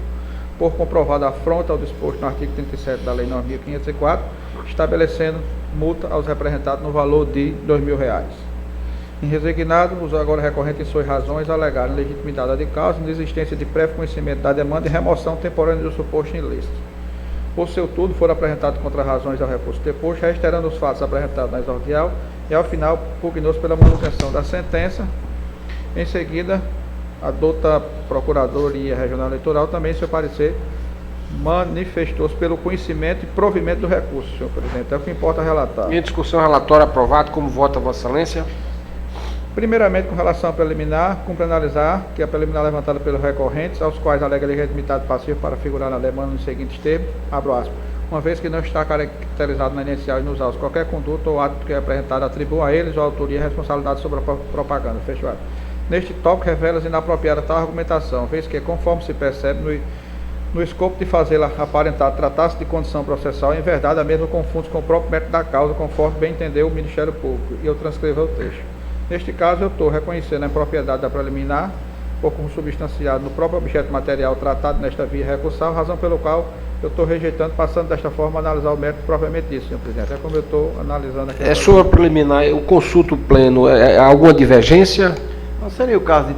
por comprovada afronta ao disposto no artigo 37 da Lei 9.504, estabelecendo multa aos representados no valor de R$ 2.000. Em resignado, os agora recorrentes em suas razões alegaram legitimidade de causa, inexistência de prévio conhecimento da demanda e remoção temporânea do suposto ilícito. Por seu tudo, foram apresentados contra-razões ao recurso deposto, reiterando os fatos apresentados na exordial e, ao final, pugnou-se pela manutenção da sentença. Em seguida, a douta Procuradoria Regional Eleitoral também, em seu parecer, manifestou-se pelo conhecimento e provimento do recurso, senhor presidente. É o que importa relatar. Em discussão, relatório aprovado. Como vota Vossa Excelência? Primeiramente, com relação à preliminar, cumpre analisar que a preliminar levantada pelos recorrentes, aos quais alega legitimidade passiva para figurar na demanda nos seguintes termos, abro aspas, uma vez que não está caracterizado na inicial e nos autos qualquer conduta ou ato que é apresentado, atribua a eles ou a autoria e responsabilidade sobre a propaganda, fecho aspas. Neste tópico, revela-se inapropriada tal argumentação, vez que, conforme se percebe, no escopo de fazê-la aparentar tratar-se de condição processual, em verdade, a mesma confunde com o próprio mérito da causa, conforme bem entendeu o Ministério Público, e eu transcrevo o texto. Neste caso, eu estou reconhecendo a impropriedade da preliminar, por consubstanciado no próprio objeto material tratado nesta via recursal, razão pelo qual eu estou rejeitando, passando desta forma a analisar o mérito propriamente disso, senhor presidente. É como eu estou analisando aqui. É sua preliminar, eu consulto o pleno, alguma divergência? Não seria o caso de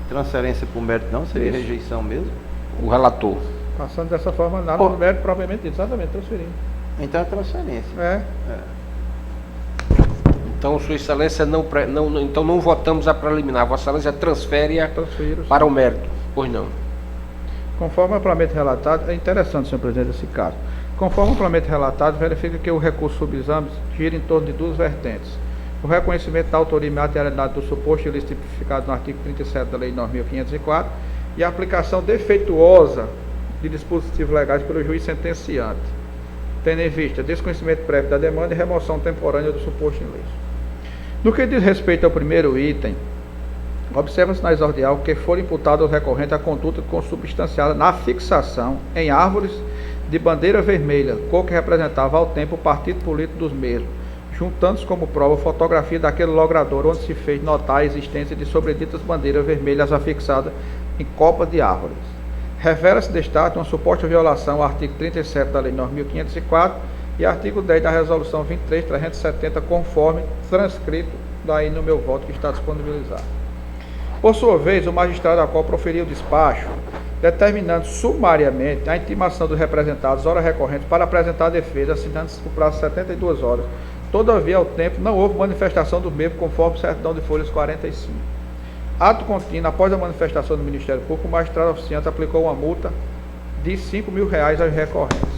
transferência por mérito, não? Seria rejeição mesmo? O relator. Passando dessa forma a análise do mérito propriamente disso, exatamente, transferindo. Então é transferência. Então, Sua Excelência, então não votamos a preliminar. Vossa Excelência transfere-a para o mérito. Pois não. Conforme amplamente relatado, é interessante, senhor presidente, esse caso. Conforme amplamente relatado, verifica que o recurso subexame gira em torno de duas vertentes. O reconhecimento da autoria e materialidade do suposto ilícito tipificado no artigo 37 da Lei 9.504 e a aplicação defeituosa de dispositivos legais pelo juiz sentenciante, tendo em vista desconhecimento prévio da demanda e remoção temporânea do suposto ilícito. No que diz respeito ao primeiro item, observa-se na exordial que for imputado ao recorrente a conduta consubstanciada na fixação em árvores de bandeira vermelha, cor que representava ao tempo o partido político dos mesmos, juntando-se como prova fotografia daquele logrador onde se fez notar a existência de sobreditas bandeiras vermelhas afixadas em copa de árvores. Revela-se destaque uma suposta violação ao artigo 37 da Lei 9.504 e artigo 10 da Resolução 23.370, conforme transcrito daí no meu voto que está disponibilizado. Por sua vez, o magistrado a qual proferiu o despacho, determinando sumariamente a intimação dos representados, hora recorrente, para apresentar a defesa, assinando-se por prazo de 72 horas. Todavia, ao tempo, não houve manifestação do mesmo, conforme certidão de folhas 45. Ato contínuo, após a manifestação do Ministério Público, o magistrado oficiante aplicou uma multa de R$ 5.000 aos recorrentes.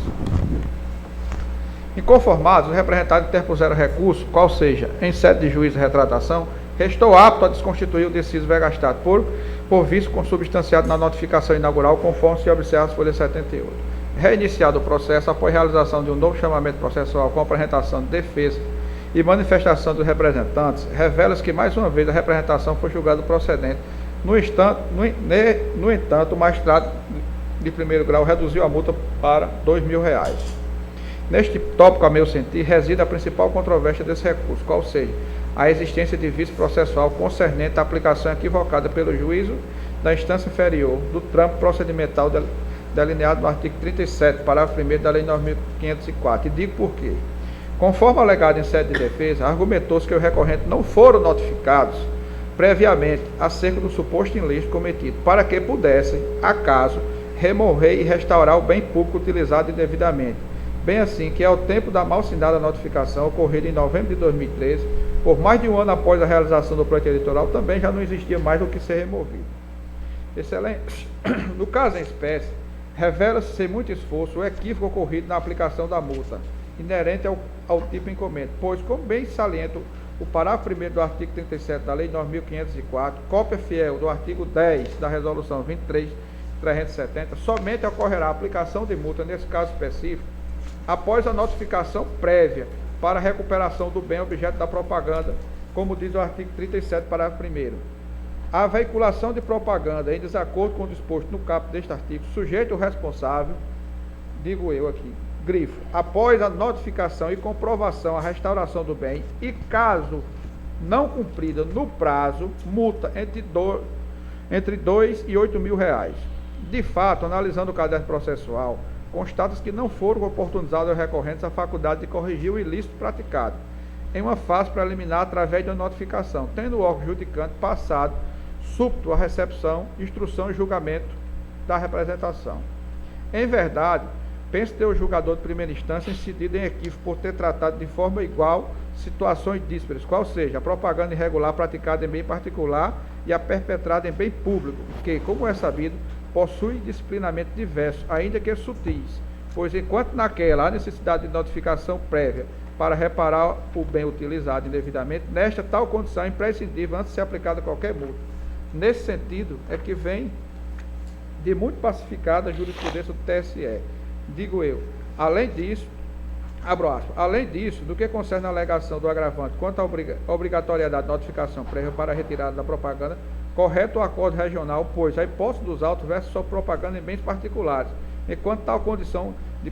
Inconformados, os representantes interpuseram recurso, qual seja, em sede de juízo de retratação, restou apto a desconstituir o deciso vergastado por vício consubstanciado na notificação inaugural, conforme se observa as folhas 78. Reiniciado o processo, após realização de um novo chamamento processual com apresentação de defesa e manifestação dos representantes, revela-se que, mais uma vez, a representação foi julgada procedente. No entanto, o magistrado de primeiro grau reduziu a multa para R$ 2.000. Neste tópico, a meu sentir, reside a principal controvérsia desse recurso, qual seja, a existência de vício processual concernente à aplicação equivocada pelo juízo da instância inferior do trâmite procedimental delineado no artigo 37, parágrafo 1º da Lei 9.504. E digo por quê. Conforme alegado em sede de defesa, argumentou-se que os recorrentes não foram notificados previamente acerca do suposto ilícito cometido, para que pudessem, acaso, remover e restaurar o bem público utilizado indevidamente. Bem assim que, ao tempo da mal assinada notificação, ocorrida em novembro de 2013, por mais de um ano após a realização do pleito eleitoral, também já não existia mais o que ser removido. Excelente. No caso em espécie, revela-se sem muito esforço o equívoco ocorrido na aplicação da multa, inerente ao tipo encomenda, pois, como bem saliento o parágrafo 1º do artigo 37 da Lei 9.504, cópia fiel do artigo 10 da Resolução 23.370, somente ocorrerá a aplicação de multa, nesse caso específico, após a notificação prévia para a recuperação do bem objeto da propaganda, como diz o artigo 37, parágrafo 1º. A veiculação de propaganda em desacordo com o disposto no caput deste artigo, sujeito o responsável, digo eu aqui, grifo, após a notificação e comprovação a restauração do bem e, caso não cumprida no prazo, multa entre entre R$ 2 e R$ 8 mil. De fato, analisando o caderno processual, constata-se que não foram oportunizados aos recorrentes a faculdade de corrigir o ilícito praticado em uma fase preliminar através de uma notificação, tendo o órgão judicante passado súbito a recepção, instrução e julgamento da representação. Em verdade, penso ter o julgador de primeira instância incidido em equívoco por ter tratado de forma igual situações díspares, qual seja, a propaganda irregular praticada em bem particular e a perpetrada em bem público, que, como é sabido, possui disciplinamento diverso, ainda que sutis, pois enquanto naquela há necessidade de notificação prévia para reparar o bem utilizado indevidamente, nesta tal condição é imprescindível antes de ser aplicada qualquer multa. Nesse sentido, é que vem de muito pacificada a jurisprudência do TSE. Digo eu, além disso, abro aspas, além disso, do que concerne a alegação do agravante quanto à obrigatoriedade de notificação prévia para a retirada da propaganda, correto o acordo regional, pois a hipótese dos autos versa sobre propaganda em bens particulares, enquanto tal condição de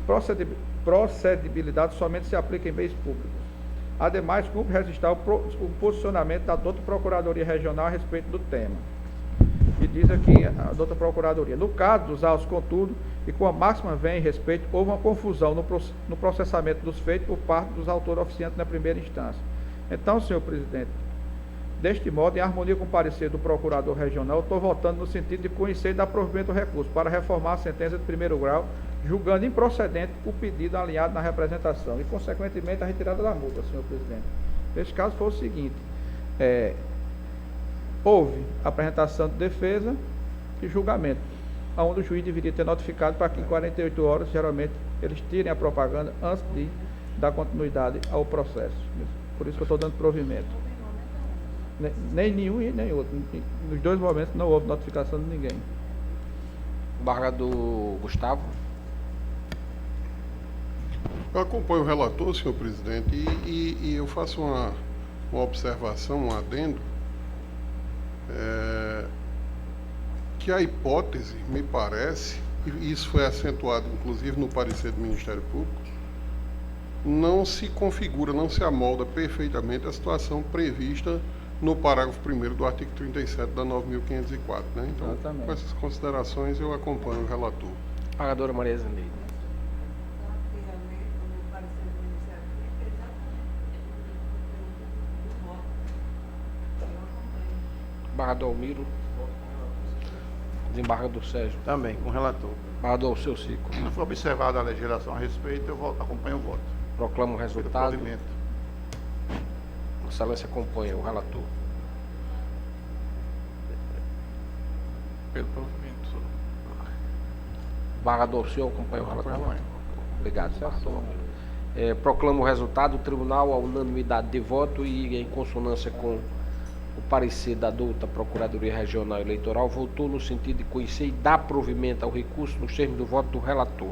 procedibilidade somente se aplica em bens públicos. Ademais, cumpre registrar o posicionamento da douta Procuradoria Regional a respeito do tema. E diz aqui a douta Procuradoria. No caso dos autos, contudo, e com a máxima vem em respeito, houve uma confusão no processamento dos feitos por parte dos autores oficiantes na primeira instância. Então, senhor presidente, deste modo, em harmonia com o parecer do Procurador Regional, estou votando no sentido de conhecer e dar provimento ao recurso para reformar a sentença de primeiro grau, julgando improcedente o pedido alinhado na representação e, consequentemente, a retirada da multa, senhor presidente. Neste caso foi o seguinte, houve apresentação de defesa e julgamento, onde o juiz deveria ter notificado para que em 48 horas, geralmente, eles tirem a propaganda antes de dar continuidade ao processo. Por isso que eu estou dando provimento. Nem nenhum e nem outro. Nos dois momentos não houve notificação de ninguém. Embargador Gustavo. Eu acompanho o relator, senhor presidente, e eu faço uma observação, um adendo, que a hipótese, me parece, e isso foi acentuado inclusive no parecer do Ministério Público, não se configura, não se amolda perfeitamente a situação prevista no parágrafo 1º do artigo 37 da 9.504, né? Então, exatamente, com essas considerações eu acompanho o relator. Embargadora Maria Zeneide. Embargador Almiro. Desembargador Sérgio. Também, com o relator. Embargador Seu Cico. Se não for observada a legislação a respeito, eu acompanho o voto. Proclamo o resultado. Excelência acompanha o relator. Pelo provimento. Embargador, o senhor acompanha o relator? Obrigado, embargador. Proclamo o resultado. O tribunal, a unanimidade de voto e em consonância com o parecer da douta Procuradoria Regional Eleitoral, votou no sentido de conhecer e dar provimento ao recurso nos termos do voto do relator.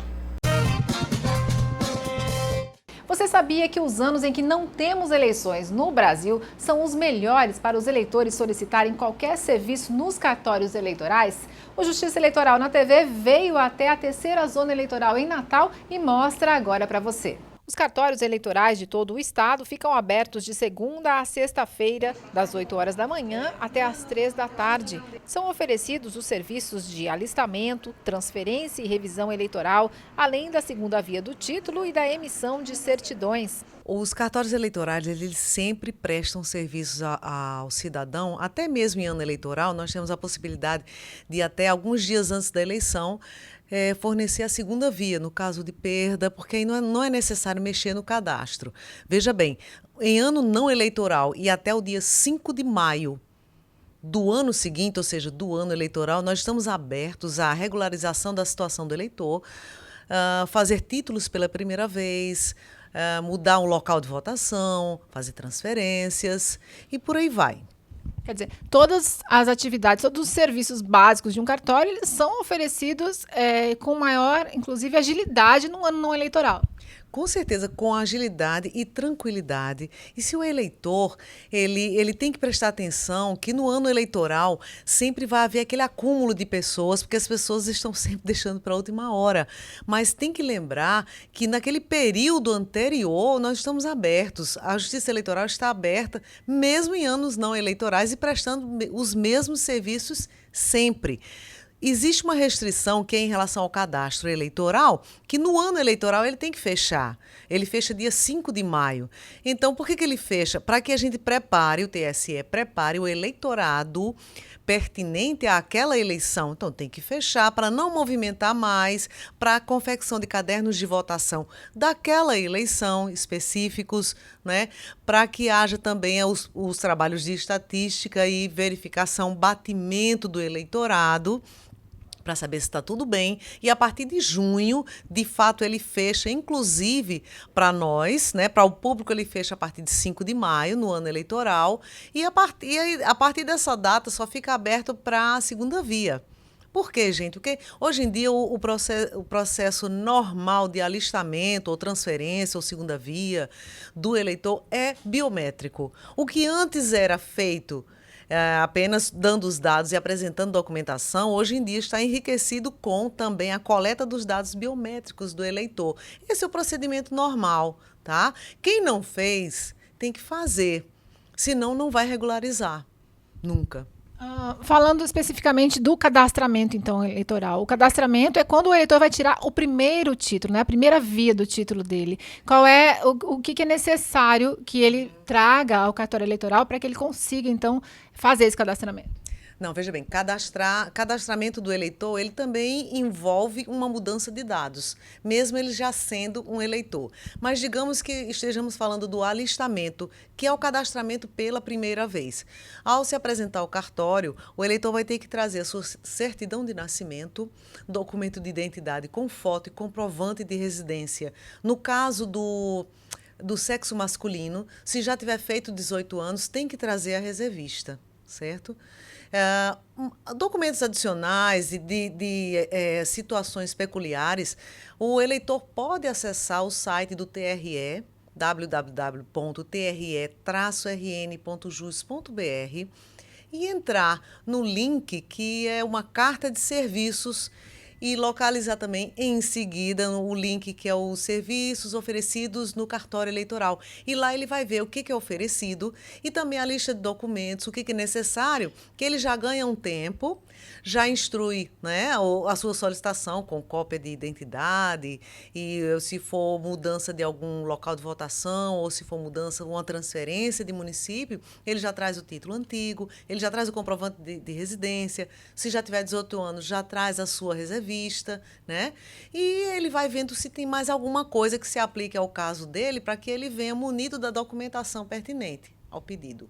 Você sabia que os anos em que não temos eleições no Brasil são os melhores para os eleitores solicitarem qualquer serviço nos cartórios eleitorais? O Justiça Eleitoral na TV veio até a terceira zona eleitoral em Natal e mostra agora para você. Os cartórios eleitorais de todo o estado ficam abertos de segunda a sexta-feira, das 8 horas da manhã até as 3 da tarde. São oferecidos os serviços de alistamento, transferência e revisão eleitoral, além da segunda via do título e da emissão de certidões. Os cartórios eleitorais, eles sempre prestam serviços ao cidadão, até mesmo em ano eleitoral, nós temos a possibilidade de, até alguns dias antes da eleição, fornecer a segunda via, no caso de perda, porque aí não é necessário mexer no cadastro. Veja bem, em ano não eleitoral e até o dia 5 de maio do ano seguinte, ou seja, do ano eleitoral, nós estamos abertos à regularização da situação do eleitor, fazer títulos pela primeira vez, mudar um local de votação, fazer transferências e por aí vai. Quer dizer, todas as atividades, todos os serviços básicos de um cartório, eles são oferecidos com maior, inclusive, agilidade no ano não eleitoral. Com certeza, com agilidade e tranquilidade. E se o eleitor, ele tem que prestar atenção que no ano eleitoral sempre vai haver aquele acúmulo de pessoas, porque as pessoas estão sempre deixando para a última hora. Mas tem que lembrar que naquele período anterior nós estamos abertos. A Justiça Eleitoral está aberta, mesmo em anos não eleitorais, e prestando os mesmos serviços sempre. Existe uma restrição que é em relação ao cadastro eleitoral, que no ano eleitoral ele tem que fechar. Ele fecha dia 5 de maio. Então, por que ele fecha? Para que a gente prepare, o TSE prepare o eleitorado pertinente àquela eleição. Então, tem que fechar para não movimentar mais, para a confecção de cadernos de votação daquela eleição específicos, né? Para que haja também os trabalhos de estatística e verificação, batimento do eleitorado, para saber se está tudo bem. E a partir de junho, de fato, ele fecha, inclusive para nós, né, para o público, ele fecha a partir de 5 de maio, no ano eleitoral, e a partir dessa data só fica aberto para a segunda via. Por quê, gente? Porque hoje em dia o processo normal de alistamento ou transferência ou segunda via do eleitor é biométrico. O que antes era feito apenas dando os dados e apresentando documentação, hoje em dia está enriquecido com também a coleta dos dados biométricos do eleitor. Esse é o procedimento normal, tá? Quem não fez, tem que fazer, senão não vai regularizar, nunca. Falando especificamente do cadastramento, então, eleitoral. O cadastramento é quando o eleitor vai tirar o primeiro título, né? A primeira via do título dele. Qual é o que é necessário que ele traga ao cartório eleitoral para que ele consiga, então, fazer esse cadastramento? Não, veja bem, cadastramento do eleitor, ele também envolve uma mudança de dados, mesmo ele já sendo um eleitor. Mas digamos que estejamos falando do alistamento, que é o cadastramento pela primeira vez. Ao se apresentar ao cartório, o eleitor vai ter que trazer a sua certidão de nascimento, documento de identidade com foto e comprovante de residência. No caso do sexo masculino, se já tiver feito 18 anos, tem que trazer a reservista, certo? Documentos adicionais e de situações peculiares, o eleitor pode acessar o site do TRE, www.tre-rn.jus.br, e entrar no link que é uma carta de serviços e localizar também em seguida o link que é os serviços oferecidos no cartório eleitoral. E lá ele vai ver o que é oferecido e também a lista de documentos, o que é necessário, que ele já ganha um tempo, já instrui, né, a sua solicitação com cópia de identidade e se for mudança de algum local de votação ou se for mudança, uma transferência de município, ele já traz o título antigo, ele já traz o comprovante de residência, se já tiver 18 anos, já traz a sua reservista, né? E ele vai vendo se tem mais alguma coisa que se aplique ao caso dele para que ele venha munido da documentação pertinente ao pedido.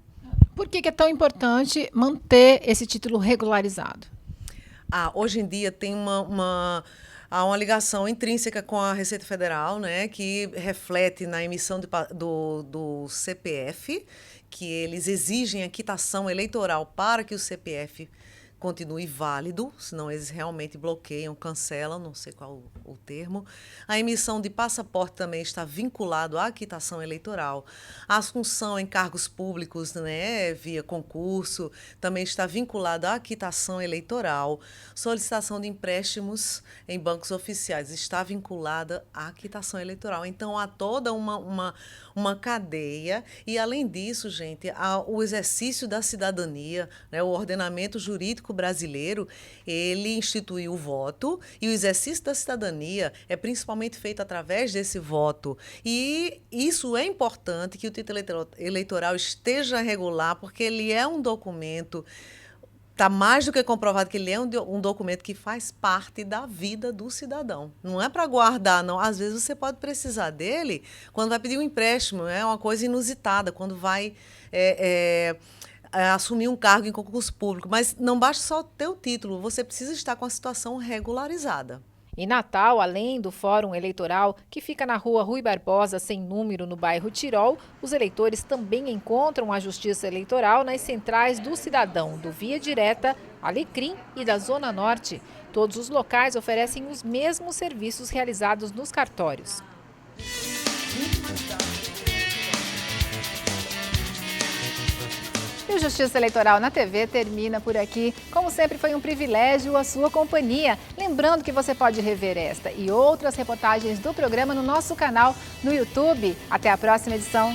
Por que é tão importante manter esse título regularizado? Hoje em dia tem há uma ligação intrínseca com a Receita Federal, né, que reflete na emissão do CPF, que eles exigem a quitação eleitoral para que o CPF continue válido, senão eles realmente bloqueiam, cancelam, não sei qual o termo. A emissão de passaporte também está vinculado à quitação eleitoral. A assunção em cargos públicos, né, via concurso, também está vinculado à quitação eleitoral. Solicitação de empréstimos em bancos oficiais está vinculada à quitação eleitoral. Então, há toda uma cadeia e, além disso, gente, o exercício da cidadania, né, o ordenamento jurídico brasileiro, ele instituiu o voto e o exercício da cidadania é principalmente feito através desse voto. E isso é importante que o título eleitoral esteja regular, porque ele é um documento, está mais do que comprovado que ele é um documento que faz parte da vida do cidadão. Não é para guardar, não. Às vezes você pode precisar dele quando vai pedir um empréstimo, é uma coisa inusitada, quando vai assumir um cargo em concurso público. Mas não basta só ter o título, você precisa estar com a situação regularizada. Em Natal, além do Fórum Eleitoral, que fica na rua Rui Barbosa, sem número, no bairro Tirol, os eleitores também encontram a Justiça Eleitoral nas centrais do Cidadão, do Via Direta, Alecrim e da Zona Norte. Todos os locais oferecem os mesmos serviços realizados nos cartórios. E o Justiça Eleitoral na TV termina por aqui. Como sempre, foi um privilégio a sua companhia. Lembrando que você pode rever esta e outras reportagens do programa no nosso canal no YouTube. Até a próxima edição.